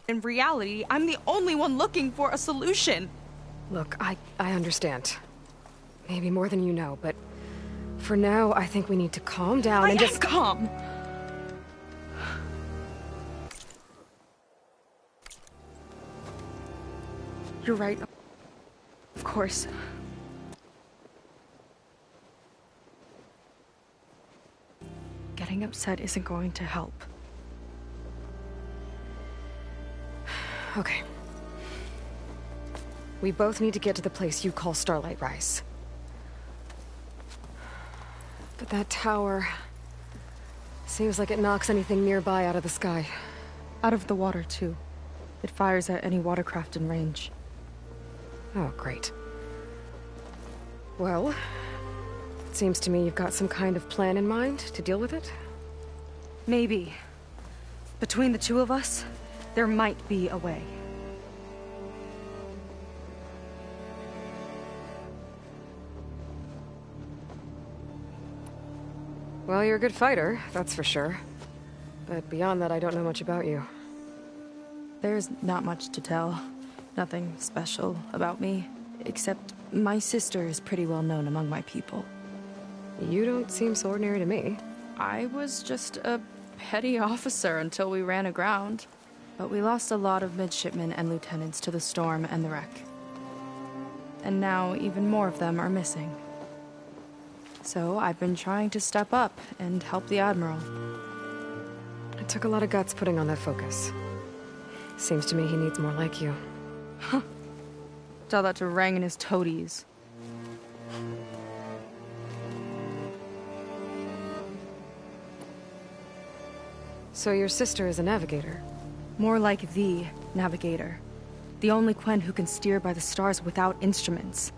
In reality, I'm the only one looking for a solution. Look, I understand. Maybe more than you know, but for now, I think we need to calm down and just... calm! You're right. Of course. Getting upset isn't going to help. Okay. We both need to get to the place you call Starlight Rise. But that tower... seems like it knocks anything nearby out of the sky. Out of the water, too. It fires at any watercraft in range. Oh, great. Well, it seems to me you've got some kind of plan in mind to deal with it? Maybe. Between the two of us, there might be a way. Well, you're a good fighter, that's for sure. But beyond that, I don't know much about you. There's not much to tell. Nothing special about me. Except my sister is pretty well known among my people. You don't seem so ordinary to me. I was just a petty officer until we ran aground. But we lost a lot of midshipmen and lieutenants to the storm and the wreck. And now even more of them are missing. So I've been trying to step up and help the Admiral. It took a lot of guts putting on that focus. Seems to me he needs more like you. Huh. Tell that to Rang and his toadies. So your sister is a navigator? More like the navigator. The only Quen who can steer by the stars without instruments.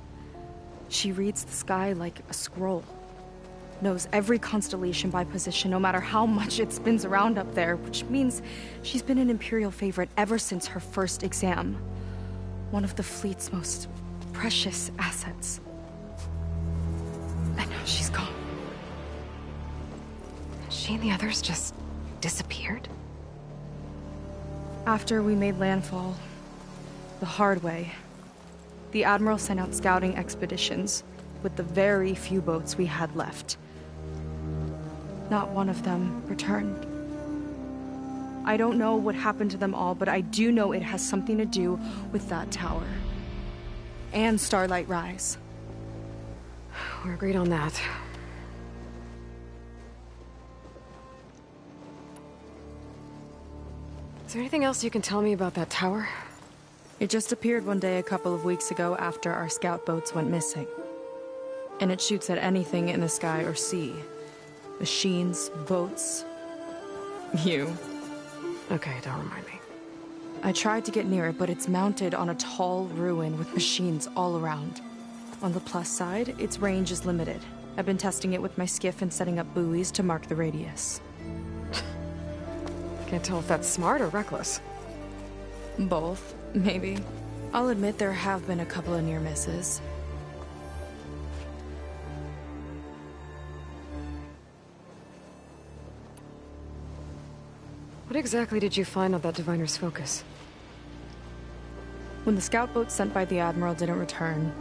She reads the sky like a scroll. Knows every constellation by position, no matter how much it spins around up there, which means she's been an Imperial favorite ever since her first exam. One of the fleet's most precious assets. And now she's gone. she and the others just disappeared? After we made landfall, the hard way, the Admiral sent out scouting expeditions with the very few boats we had left. Not one of them returned. I don't know what happened to them all, but I do know it has something to do with that tower. And Starlight Rise. We're agreed on that. Is there anything else you can tell me about that tower? It just appeared one day a couple of weeks ago after our scout boats went missing. And it shoots at anything in the sky or sea. Machines, boats. You. Okay, don't remind me. I tried to get near it, but it's mounted on a tall ruin with machines all around. On the plus side, its range is limited. I've been testing it with my skiff and setting up buoys to mark the radius. Can't tell if that's smart or reckless. Both, maybe. I'll admit there have been a couple of near misses. What exactly did you find on that Diviner's Focus? When the scout boat sent by the Admiral didn't return,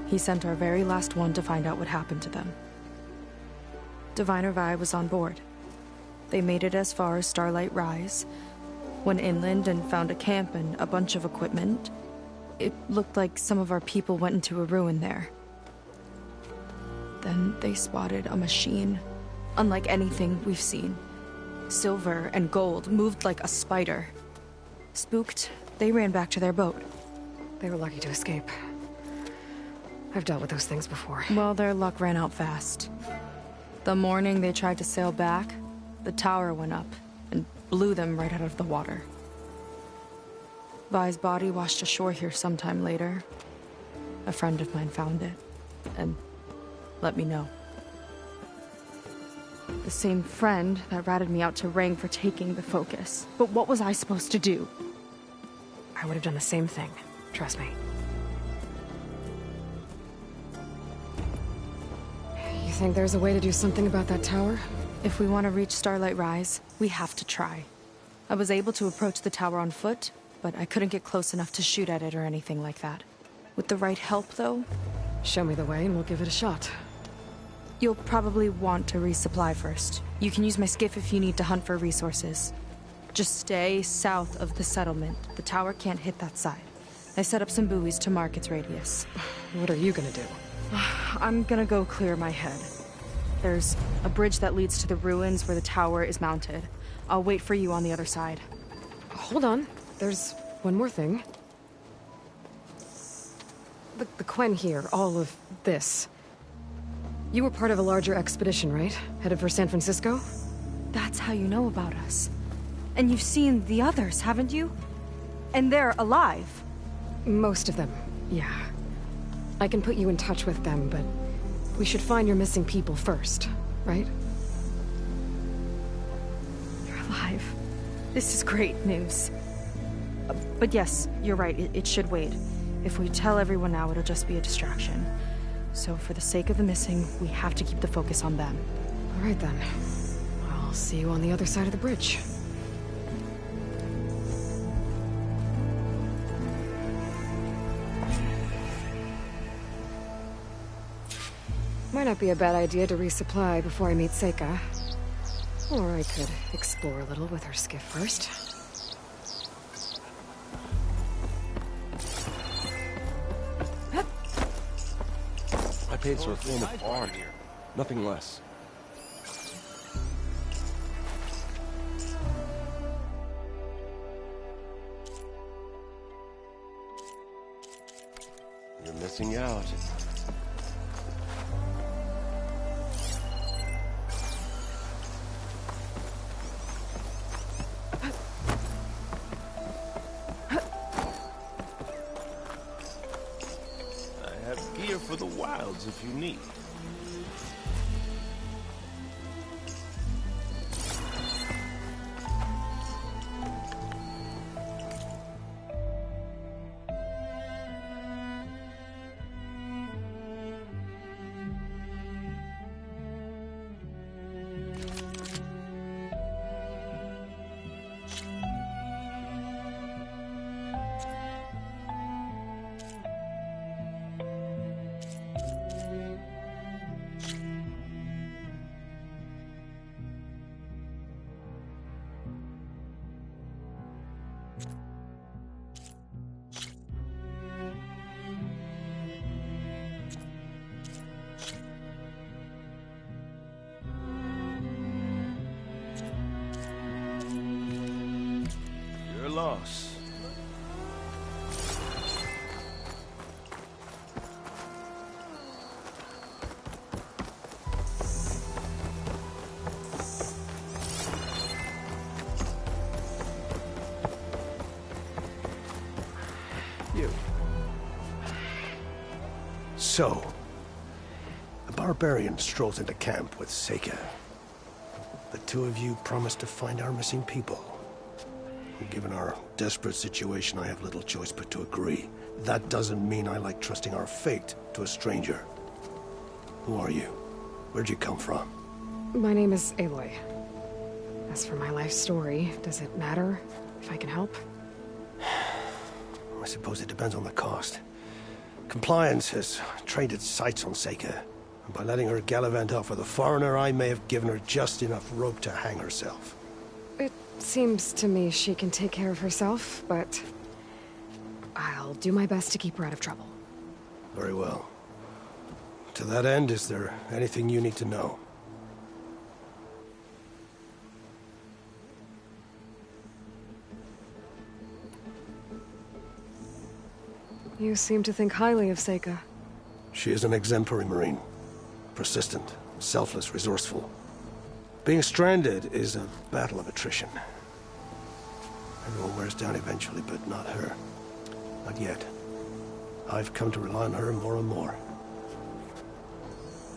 he sent our very last one to find out what happened to them. Diviner Vi was on board. They made it as far as Starlight Rise, went inland and found a camp and a bunch of equipment. It looked like some of our people went into a ruin there. Then they spotted a machine, unlike anything we've seen. Silver and gold, moved like a spider. Spooked, they ran back to their boat. They were lucky to escape. I've dealt with those things before. Well, their luck ran out fast. The morning they tried to sail back, the tower went up and blew them right out of the water. Vi's body washed ashore here sometime later. A friend of mine found it and let me know. The same friend that ratted me out to Rang for taking the Focus. But what was I supposed to do? I would have done the same thing. Trust me. You think there's a way to do something about that tower? If we want to reach Starlight Rise, we have to try. I was able to approach the tower on foot, but I couldn't get close enough to shoot at it or anything like that. With the right help, though... Show me the way and we'll give it a shot. You'll probably want to resupply first. You can use my skiff if you need to hunt for resources. Just stay south of the settlement. The tower can't hit that side. I set up some buoys to mark its radius. What are you gonna do? I'm gonna go clear my head. There's a bridge that leads to the ruins where the tower is mounted. I'll wait for you on the other side. Hold on. There's one more thing. The Quen here, all of this. You were part of a larger expedition, right? Headed for San Francisco? That's how you know about us. And you've seen the others, haven't you? And they're alive. Most of them, yeah. I can put you in touch with them, but we should find your missing people first, right? You're alive. This is great news. But yes, you're right, it should wait. If we tell everyone now, it'll just be a distraction. So for the sake of the missing, we have to keep the focus on them. All right then. I'll see you on the other side of the bridge. Might not be a bad idea to resupply before I meet Seika. Or I could explore a little with her skiff first. My paints are a form of art here, nothing less. You're missing out. Gear for the wilds if you need. Your loss. You. So, a barbarian strolls into camp with Seika. The two of you promised to find our missing people. Given our desperate situation, I have little choice but to agree. That doesn't mean I like trusting our fate to a stranger. Who are you? Where'd you come from? My name is Aloy. As for my life story, does it matter if I can help? I suppose it depends on the cost. Compliance has trained its sights on Seika, and by letting her gallivant off with a foreigner, I may have given her just enough rope to hang herself. It seems to me she can take care of herself, but I'll do my best to keep her out of trouble. Very well. To that end, is there anything you need to know? You seem to think highly of Seika. She is an exemplary Marine. Persistent, selfless, resourceful. Being stranded is a battle of attrition. Everyone wears down eventually, but not her. Not yet. I've come to rely on her more and more.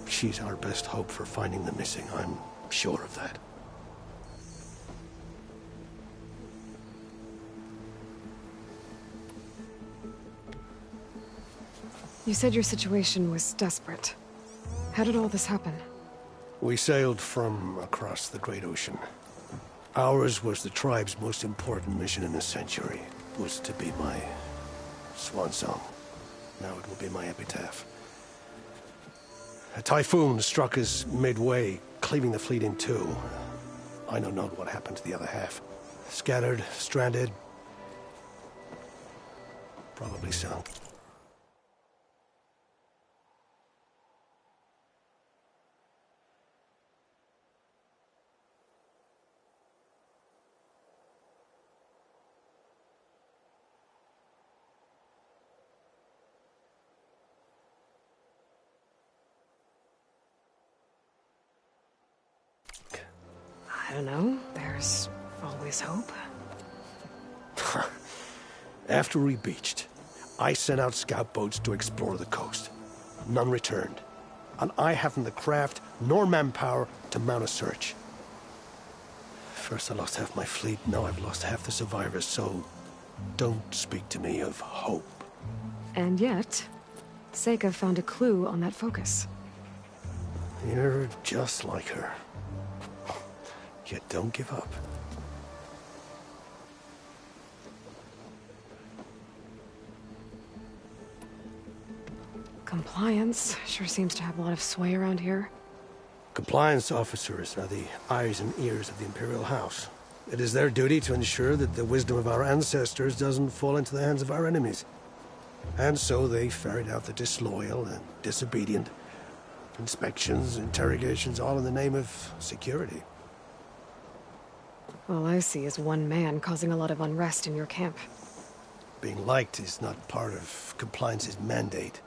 She's our best hope for finding the missing, I'm sure of that. You said your situation was desperate. How did all this happen? We sailed from across the Great Ocean. Ours was the tribe's most important mission in the century. It was to be my swan song. Now it will be my epitaph. A typhoon struck us midway, cleaving the fleet in two. I know not what happened to the other half. Scattered, stranded, probably sunk. I don't know. There's always hope. After we beached, I sent out scout boats to explore the coast. None returned. And I haven't the craft nor manpower to mount a search. First I lost half my fleet, now I've lost half the survivors, so don't speak to me of hope. And yet, Seika found a clue on that focus. You're just like her. Yet don't give up. Compliance sure seems to have a lot of sway around here. Compliance officers are the eyes and ears of the Imperial House. It is their duty to ensure that the wisdom of our ancestors doesn't fall into the hands of our enemies. And so they ferret out the disloyal and disobedient. Inspections, interrogations, all in the name of security. All I see is one man causing a lot of unrest in your camp. Being liked is not part of Compliance's mandate.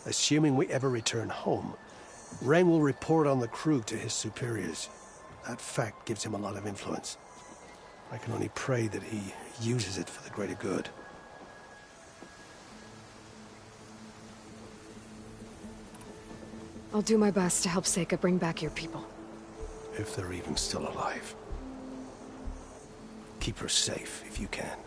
Assuming we ever return home, Rain will report on the crew to his superiors. That fact gives him a lot of influence. I can only pray that he uses it for the greater good. I'll do my best to help Seika bring back your people. If they're even still alive. Keep her safe if you can.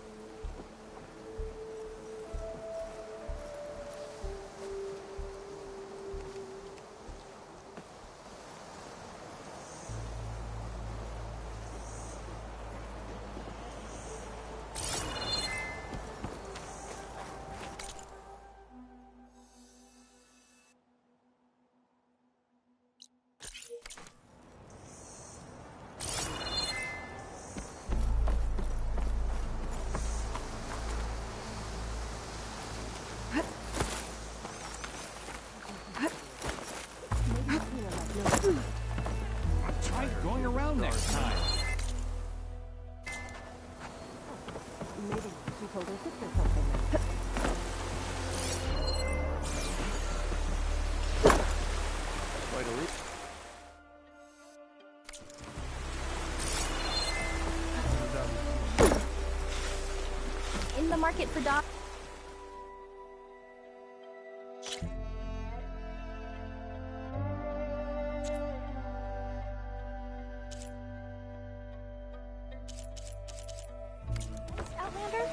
told her sister something. Quite a leap. In the market for dogs. Outlander?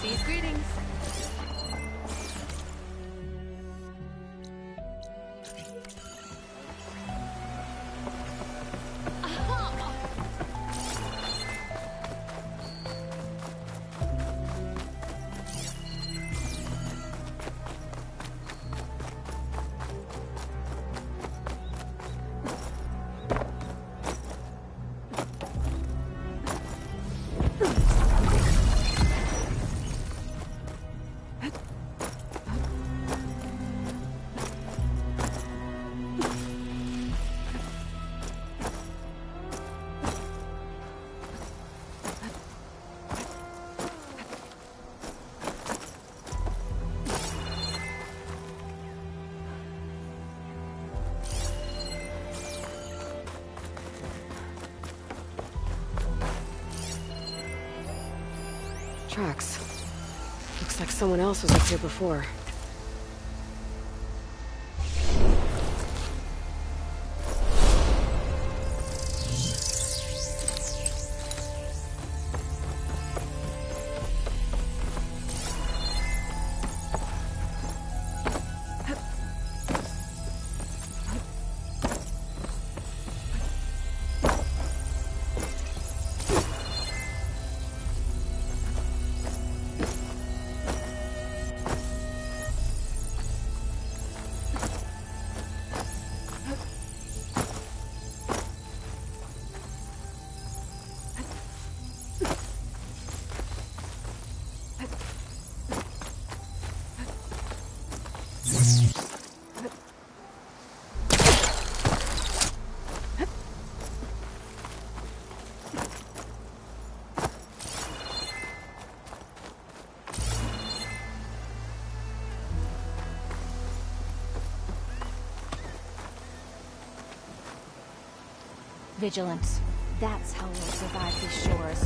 These greetings. Tracks. Looks like someone else was up here before. Vigilance. That's how we'll survive these shores.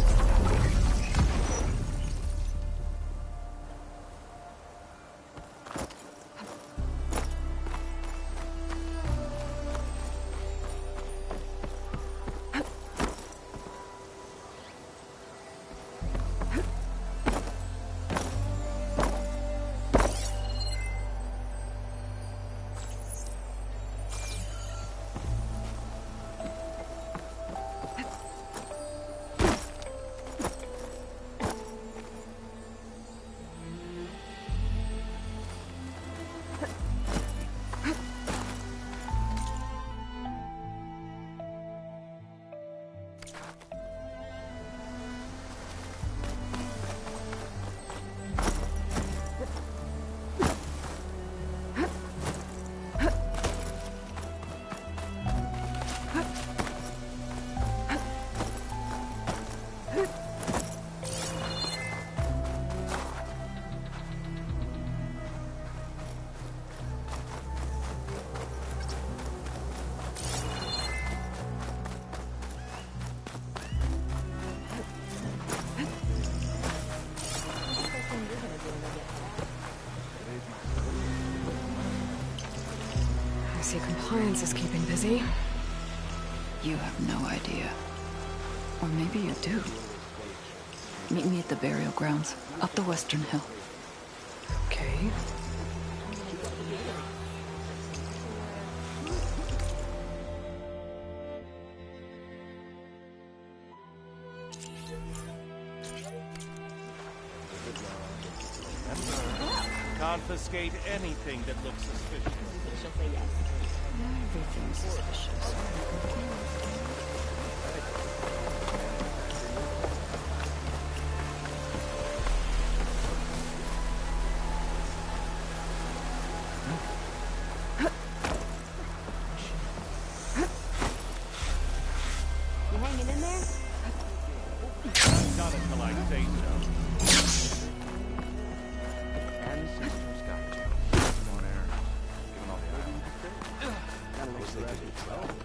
Compliance is keeping busy. You have no idea. Or maybe you do. Meet me at the burial grounds, up the western hill. Okay. Confiscate anything that looks suspicious. She'll say yes. Everything's suspicious. Not until I say so. And Sisters got you. On air. Given all the items. Kind of wish they could be 12.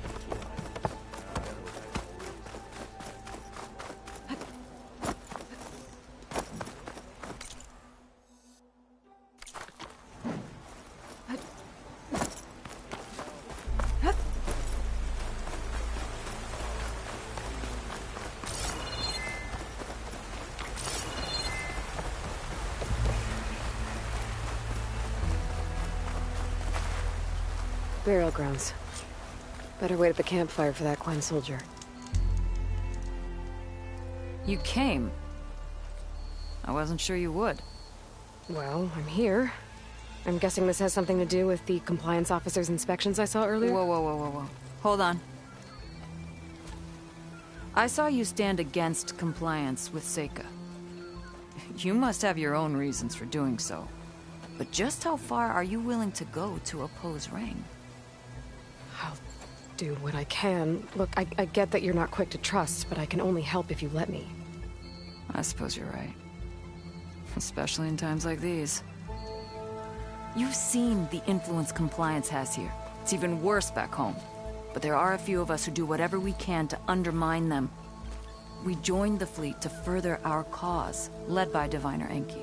Burial grounds. Better wait at the campfire for that Quen soldier. You came. I wasn't sure you would. Well, I'm here. I'm guessing this has something to do with the compliance officer's inspections I saw earlier? Whoa. Hold on. I saw you stand against compliance with Seika. You must have your own reasons for doing so. But just how far are you willing to go to oppose Rang? I'll do what I can. Look, I get that you're not quick to trust, but I can only help if you let me. I suppose you're right. Especially in times like these. You've seen the influence compliance has here. It's even worse back home. But there are a few of us who do whatever we can to undermine them. We joined the fleet to further our cause, led by Diviner Enki.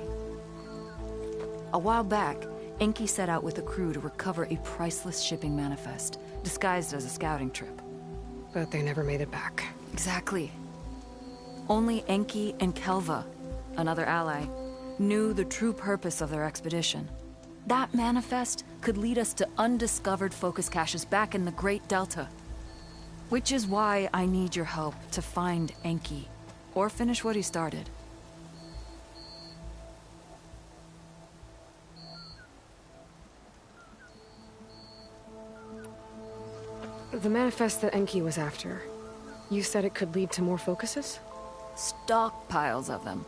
A while back, Enki set out with a crew to recover a priceless shipping manifest, disguised as a scouting trip. But they never made it back. Exactly. Only Enki and Kelva, another ally, knew the true purpose of their expedition. That manifest could lead us to undiscovered focus caches back in the Great Delta. Which is why I need your help to find Enki, or finish what he started. The manifest that Enki was after, you said it could lead to more focuses? Stockpiles of them.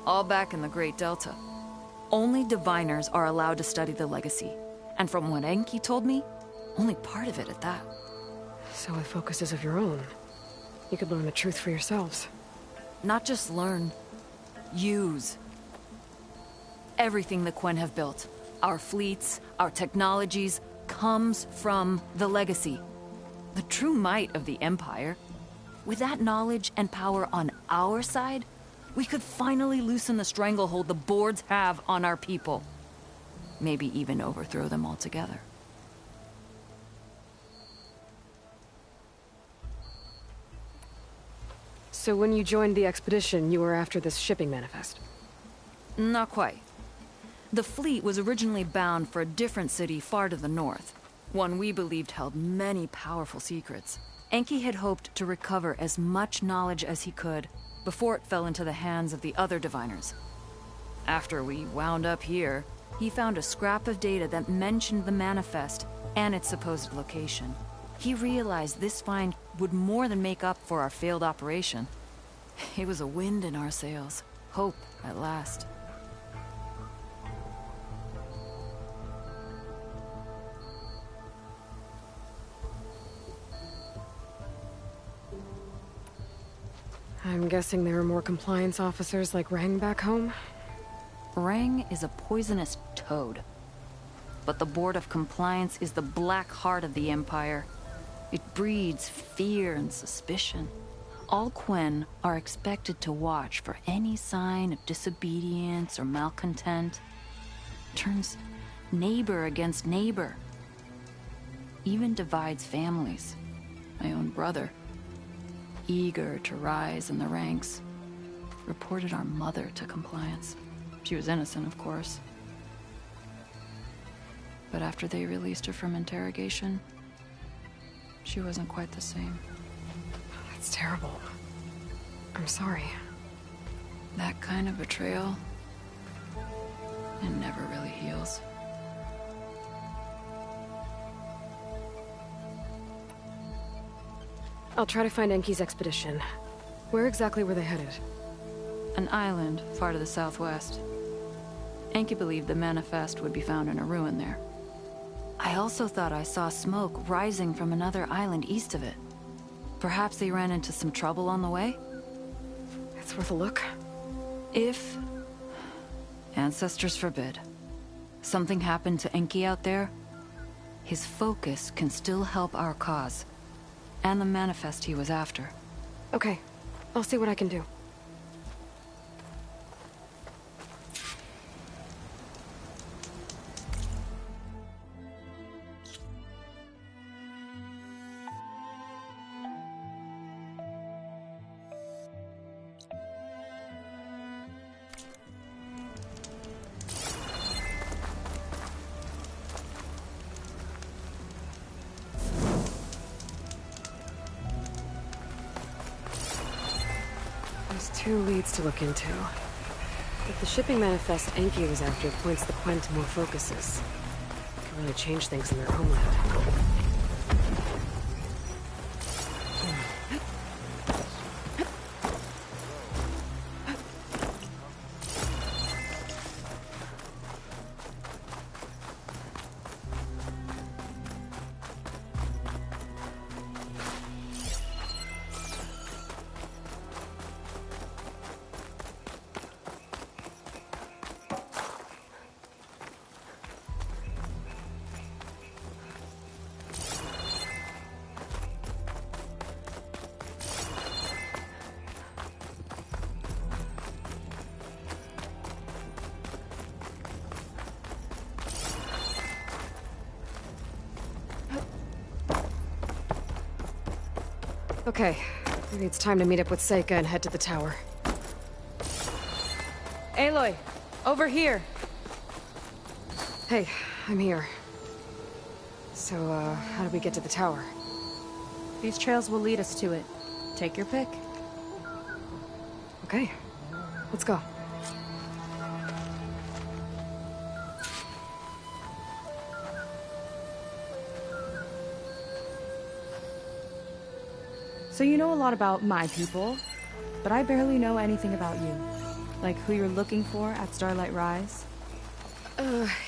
All back in the Great Delta. Only diviners are allowed to study the legacy. And from what Enki told me, only part of it at that. So with focuses of your own, you could learn the truth for yourselves. Not just learn. Use. Everything the Quen have built, our fleets, our technologies, comes from the legacy. The true might of the Empire. With that knowledge and power on our side, we could finally loosen the stranglehold the boards have on our people. Maybe even overthrow them altogether. So when you joined the expedition, you were after this shipping manifest? Not quite. The fleet was originally bound for a different city far to the north. One we believed held many powerful secrets. Enki had hoped to recover as much knowledge as he could before it fell into the hands of the other diviners. After we wound up here, he found a scrap of data that mentioned the manifest and its supposed location. He realized this find would more than make up for our failed operation. It was a wind in our sails. Hope, at last. I'm guessing there are more compliance officers like Rang back home? Rang is a poisonous toad. But the Board of Compliance is the black heart of the Empire. It breeds fear and suspicion. All Quen are expected to watch for any sign of disobedience or malcontent. Turns neighbor against neighbor. Even divides families. My own brother, eager to rise in the ranks, reported our mother to Compliance. She was innocent, of course. But after they released her from interrogation, she wasn't quite the same. That's terrible. I'm sorry. That kind of betrayal, it never really heals. I'll try to find Enki's expedition. Where exactly were they headed? An island far to the southwest. Enki believed the manifest would be found in a ruin there. I also thought I saw smoke rising from another island east of it. Perhaps they ran into some trouble on the way? It's worth a look. If... ancestors forbid. Something happened to Enki out there, his focus can still help our cause. And the manifest he was after. Okay. I'll see what I can do. There's 2 leads to look into. If the shipping manifest Enki was after points the Quen to more focuses, it could really change things in their homeland. Okay, maybe it's time to meet up with Seika and head to the tower. Aloy, over here. Hey, I'm here. So, how do we get to the tower? These trails will lead us to it. Take your pick. Okay, let's go. So you know a lot about my people, but I barely know anything about you. Like who you're looking for at Starlight Rise?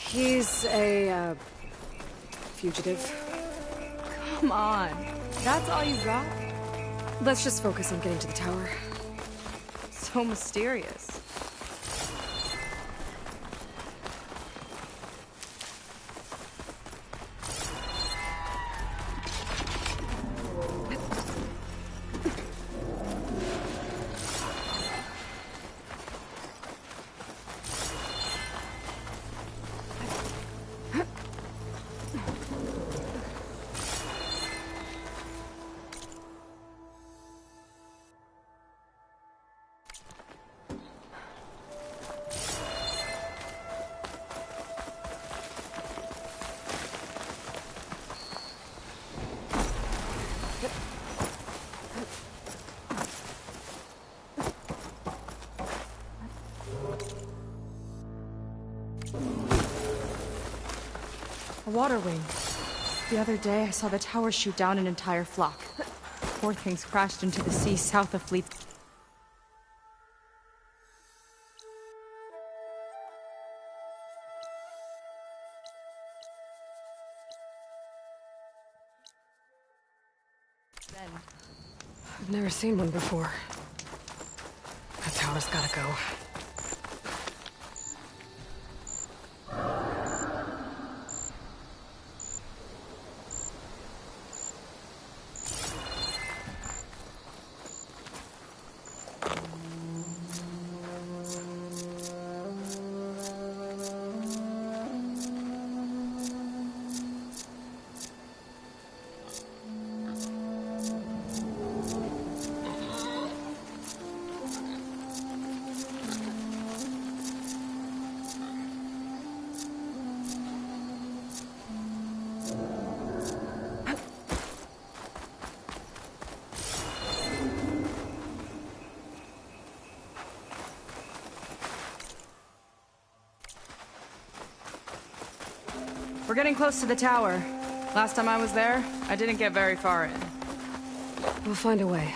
He's a, fugitive. Come on. That's all you got? Let's just focus on getting to the tower. So mysterious. A water wing. The other day, I saw the tower shoot down an entire flock. Poor things crashed into the sea south of Fleet. I've never seen one before. That tower's gotta go. We're getting close to the tower. Last time I was there, I didn't get very far in. We'll find a way.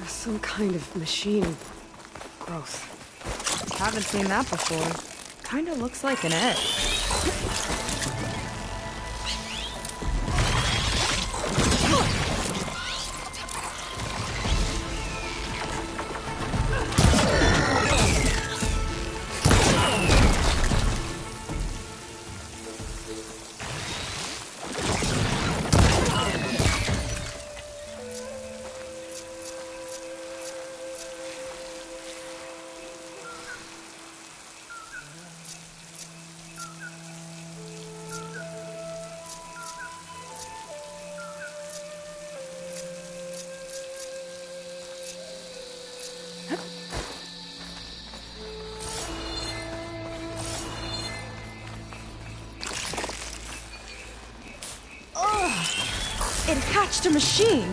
Some kind of machine growth. Haven't seen that before. Kinda looks like an egg. It hatched a machine!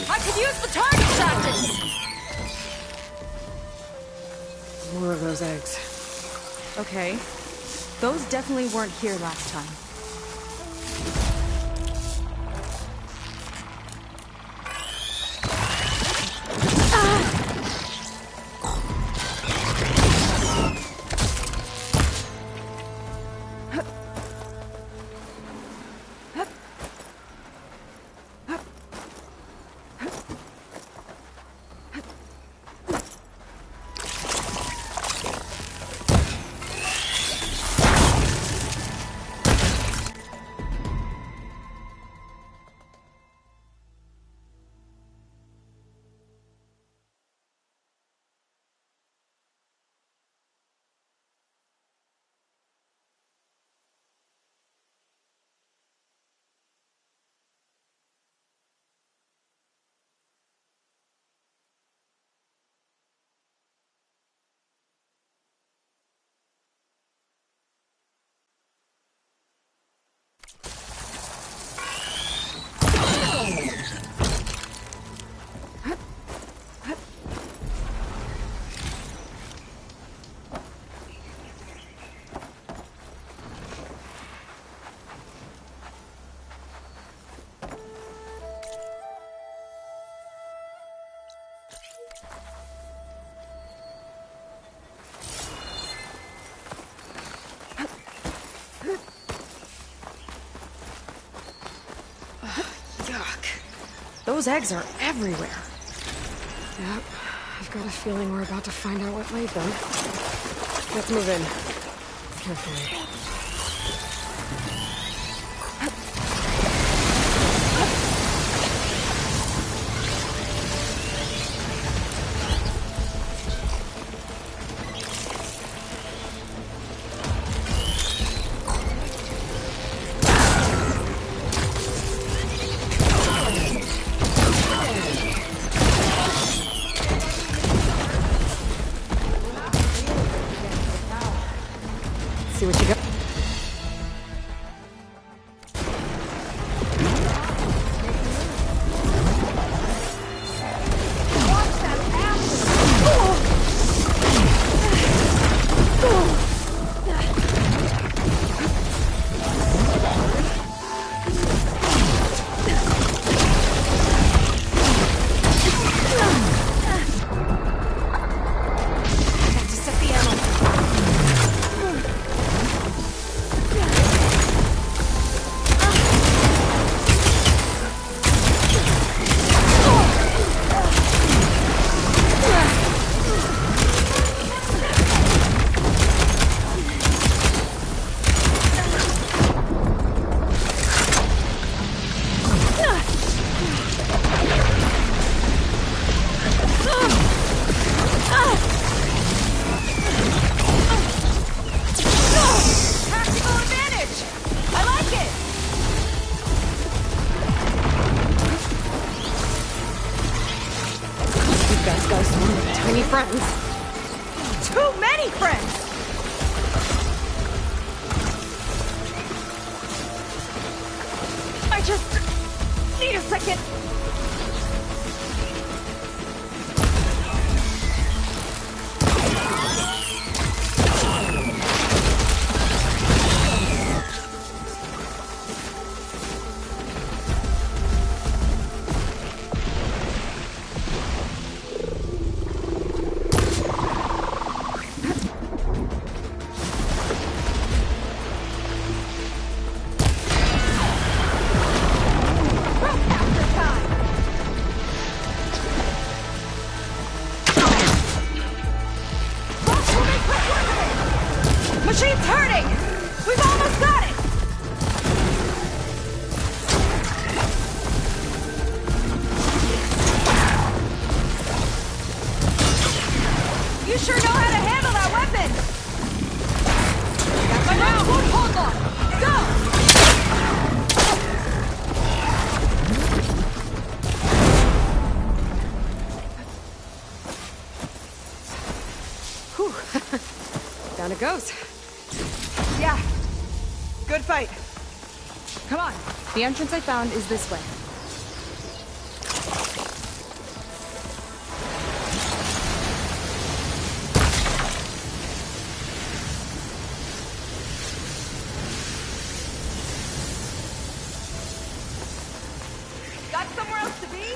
I could use the target practice! More of those eggs. Okay. Those definitely weren't here last time. Those eggs are everywhere. Yep. I've got a feeling we're about to find out what laid them. Let's move in. Carefully. See what you got. Tiny friends. Too many friends! Machine's hurting! We've almost got it! You sure know how to handle that weapon! Got my round! Hold on! Go! Whew. Down it goes. Yeah. Good fight. Come on. The entrance I found is this way. Got somewhere else to be?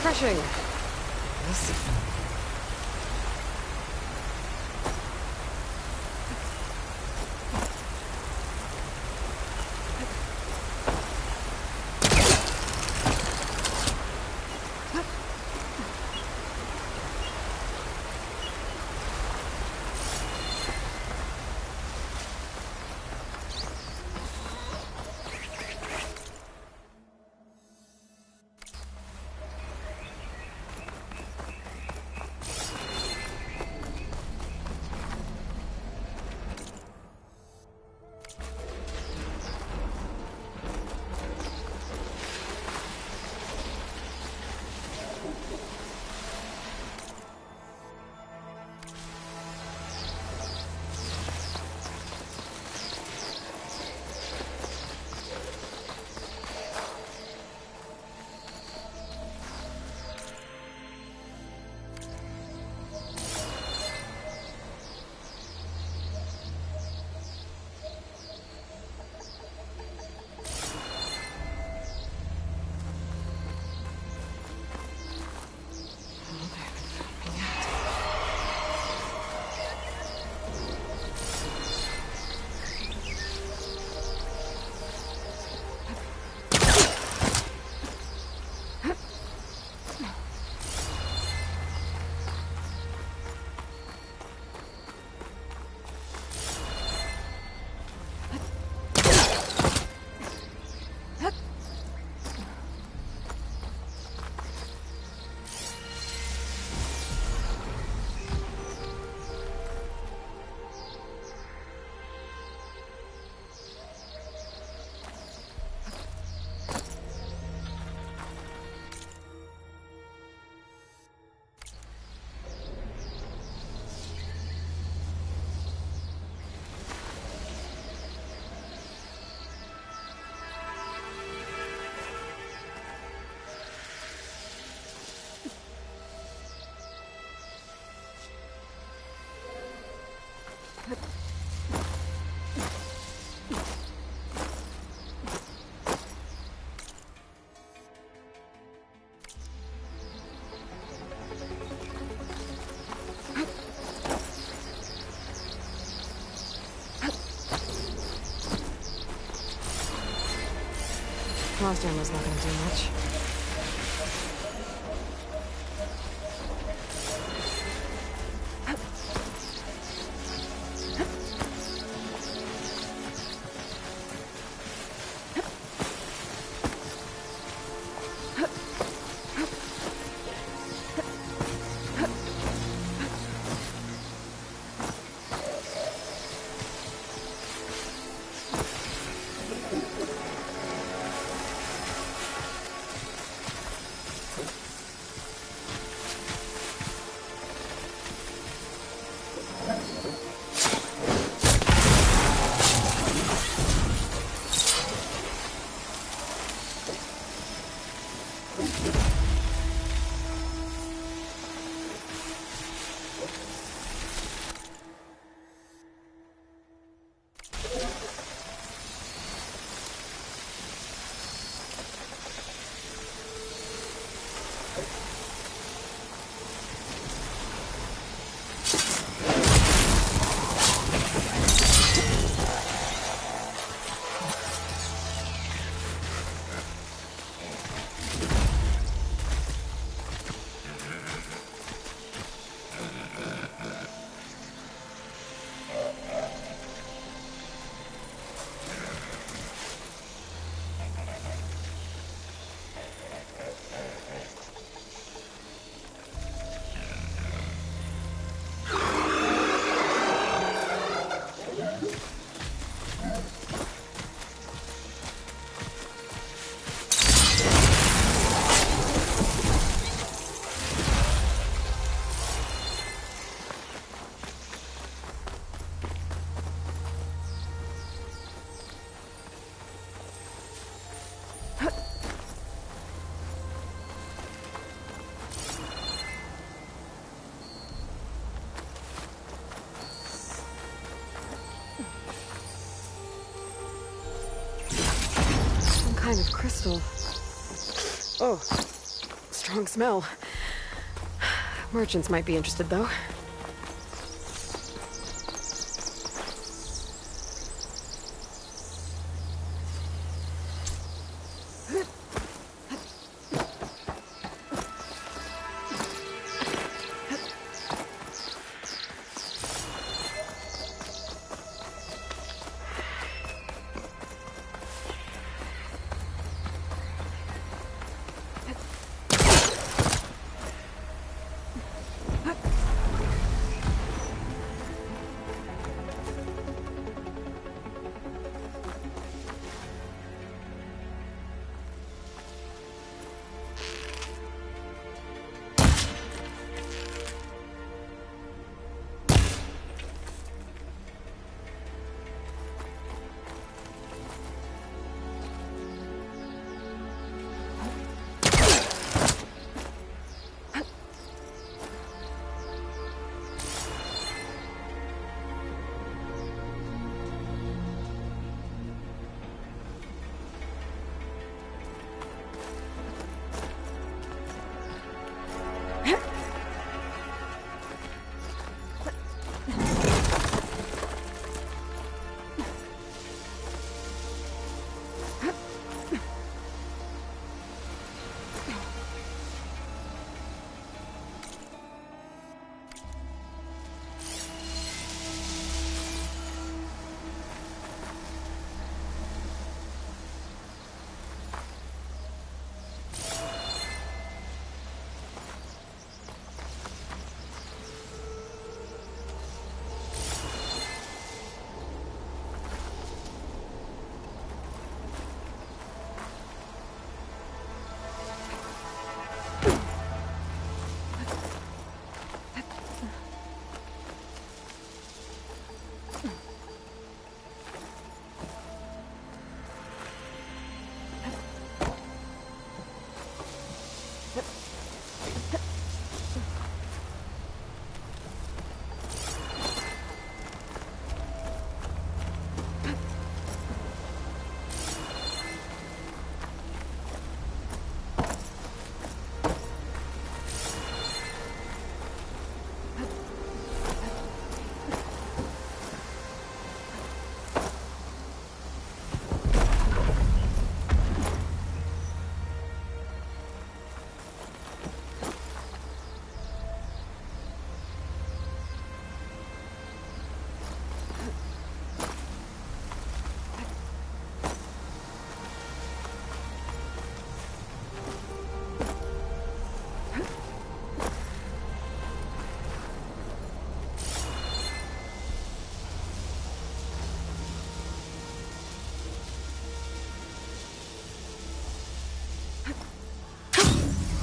Refreshing. Yes. Frost ammo's not gonna do much. Kind of crystal. Oh, strong smell. Merchants might be interested, though.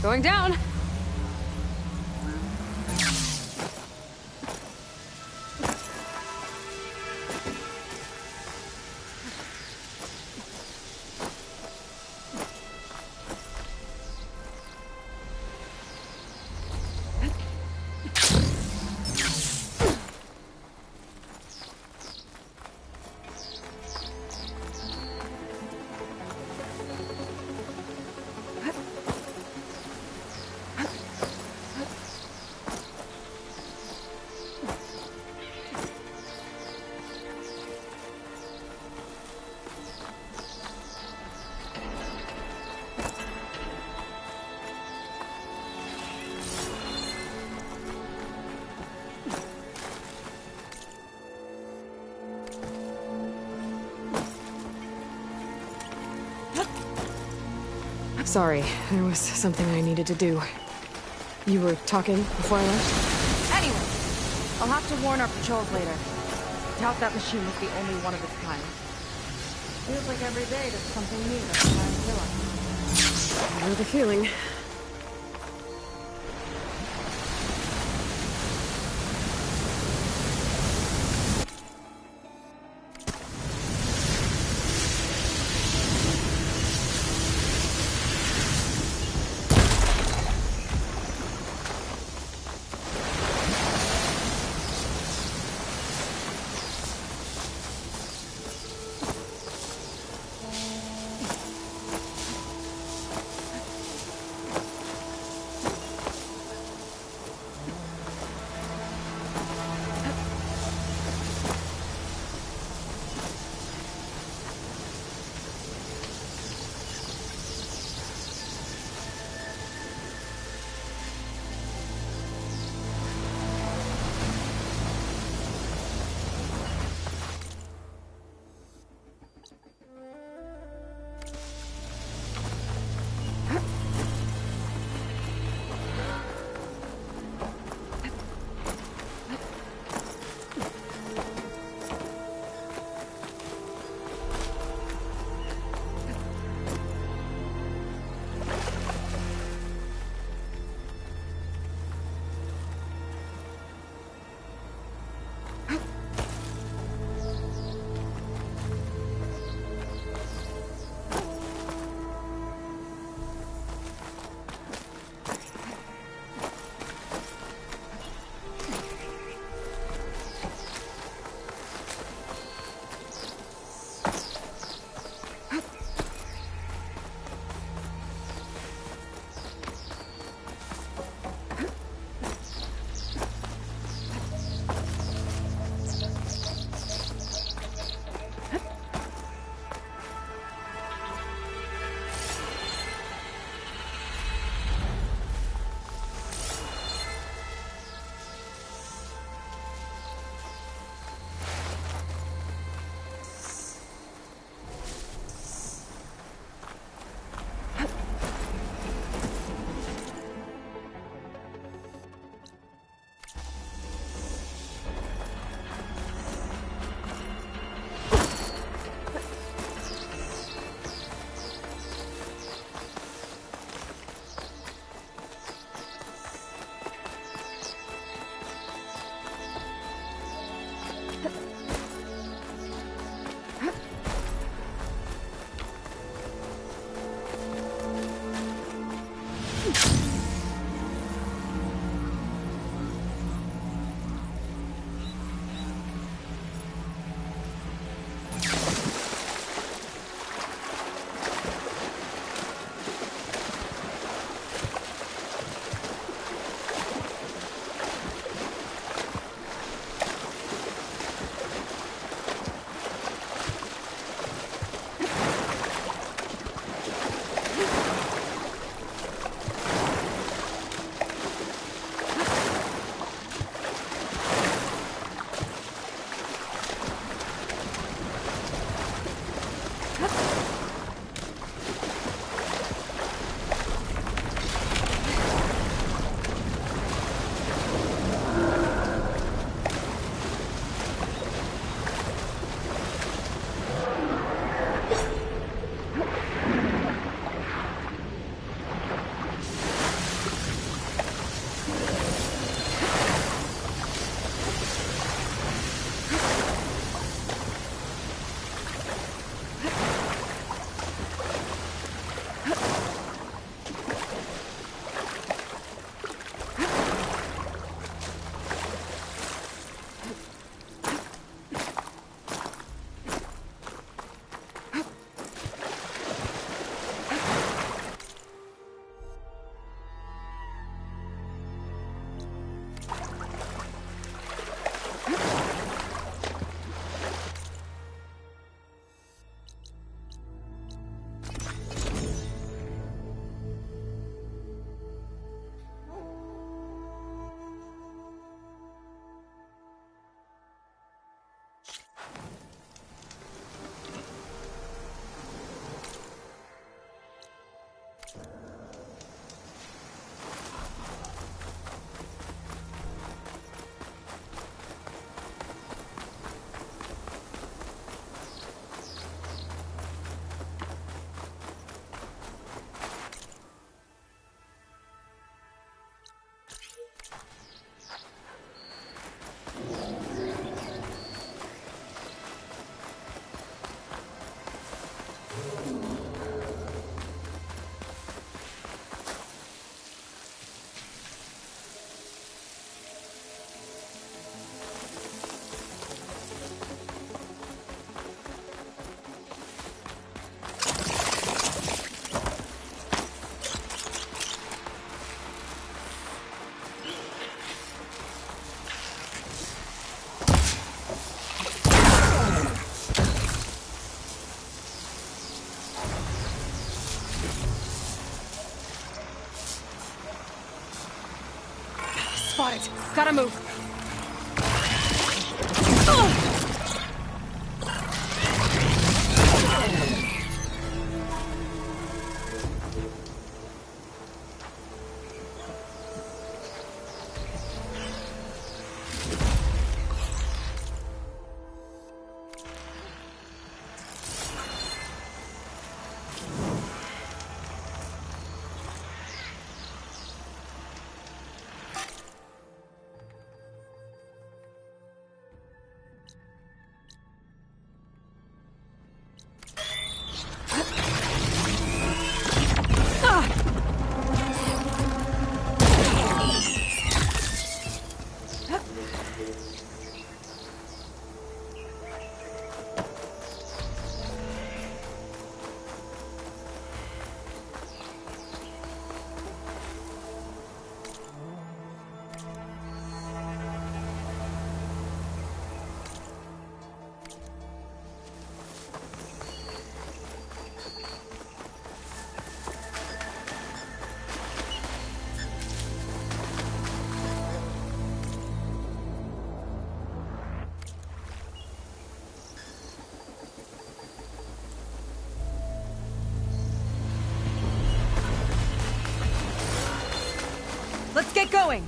Going down. Sorry, there was something I needed to do. You were talking before I left? Anyway, I'll have to warn our patrols later. Doubt that machine was the only one of its kind. Feels like every day there's something new that's trying to kill us. I know the feeling. it! Gotta move. Let's get going!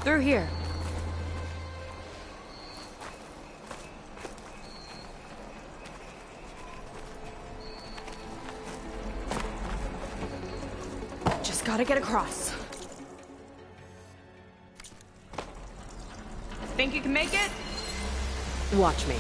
Through here. Just gotta get across. Think you can make it? Watch me.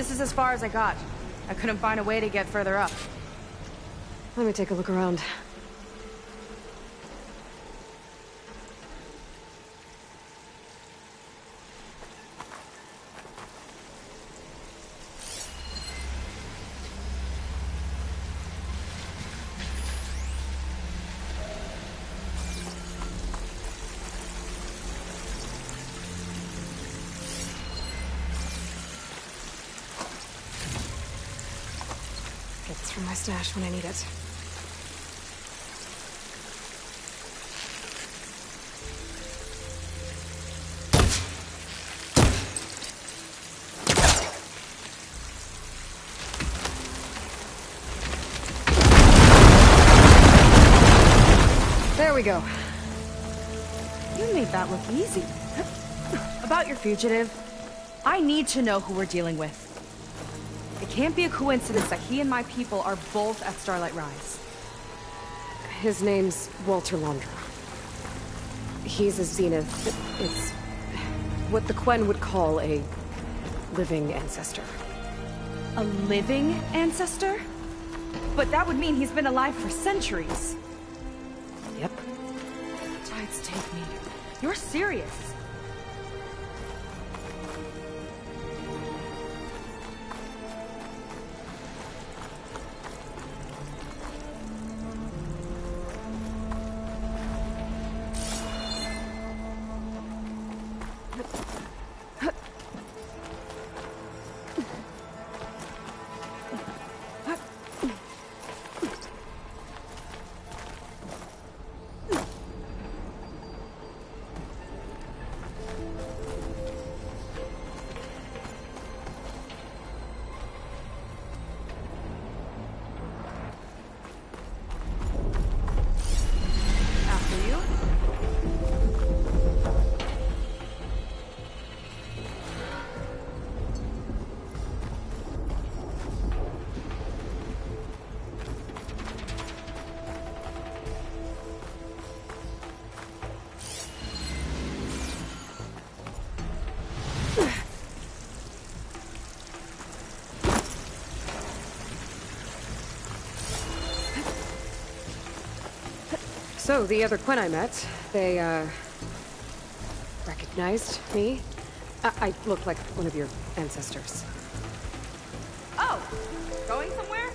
This is as far as I got. I couldn't find a way to get further up. Let me take a look around. Get this from my stash when I need it. There we go. You made that look easy. About your fugitive, I need to know who we're dealing with. It can't be a coincidence that he and my people are both at Starlight Rise. His name's Walter Londra. He's a Zenith. It's what the Quen would call a living ancestor. A living ancestor? But that would mean he's been alive for centuries. Yep. Tides take me. You're serious. So, the other Quen I met, they, recognized me. I look like one of your ancestors. Oh! Going somewhere?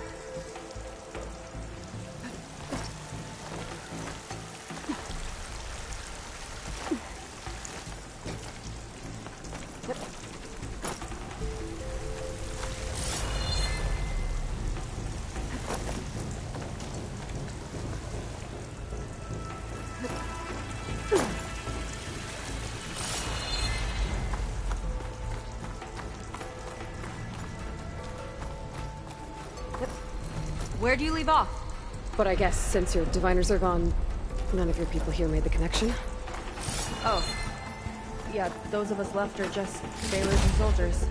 Where do you leave off? But I guess since your diviners are gone, none of your people here made the connection? Oh. Yeah, those of us left are just sailors and soldiers.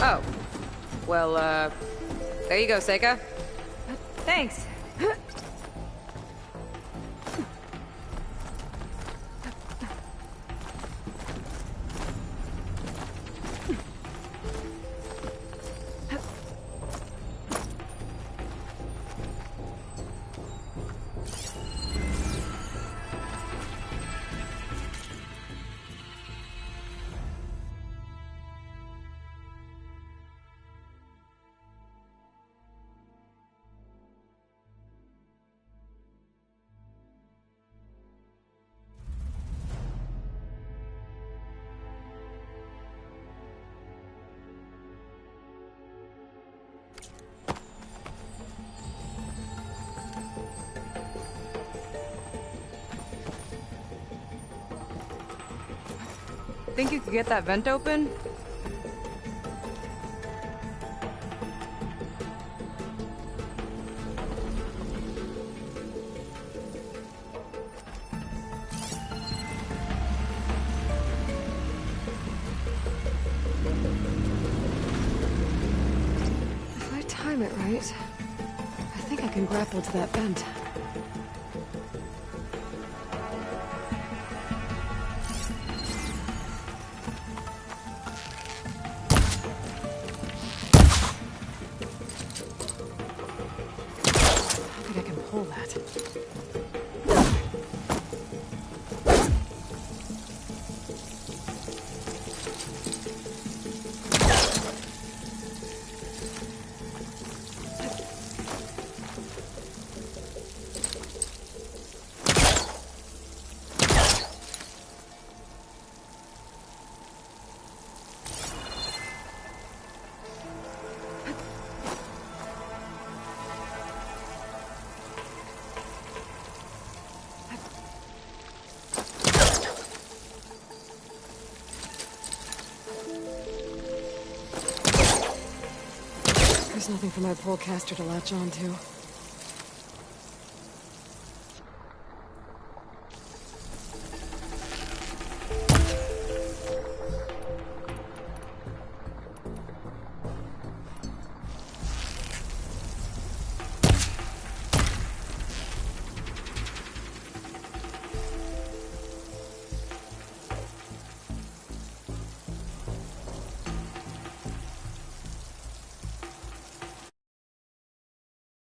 Oh. Well, there you go, Seika. Thanks. Think you could get that vent open? If I time it right, I think I can grapple to that vent. There's nothing for my polecaster to latch on to.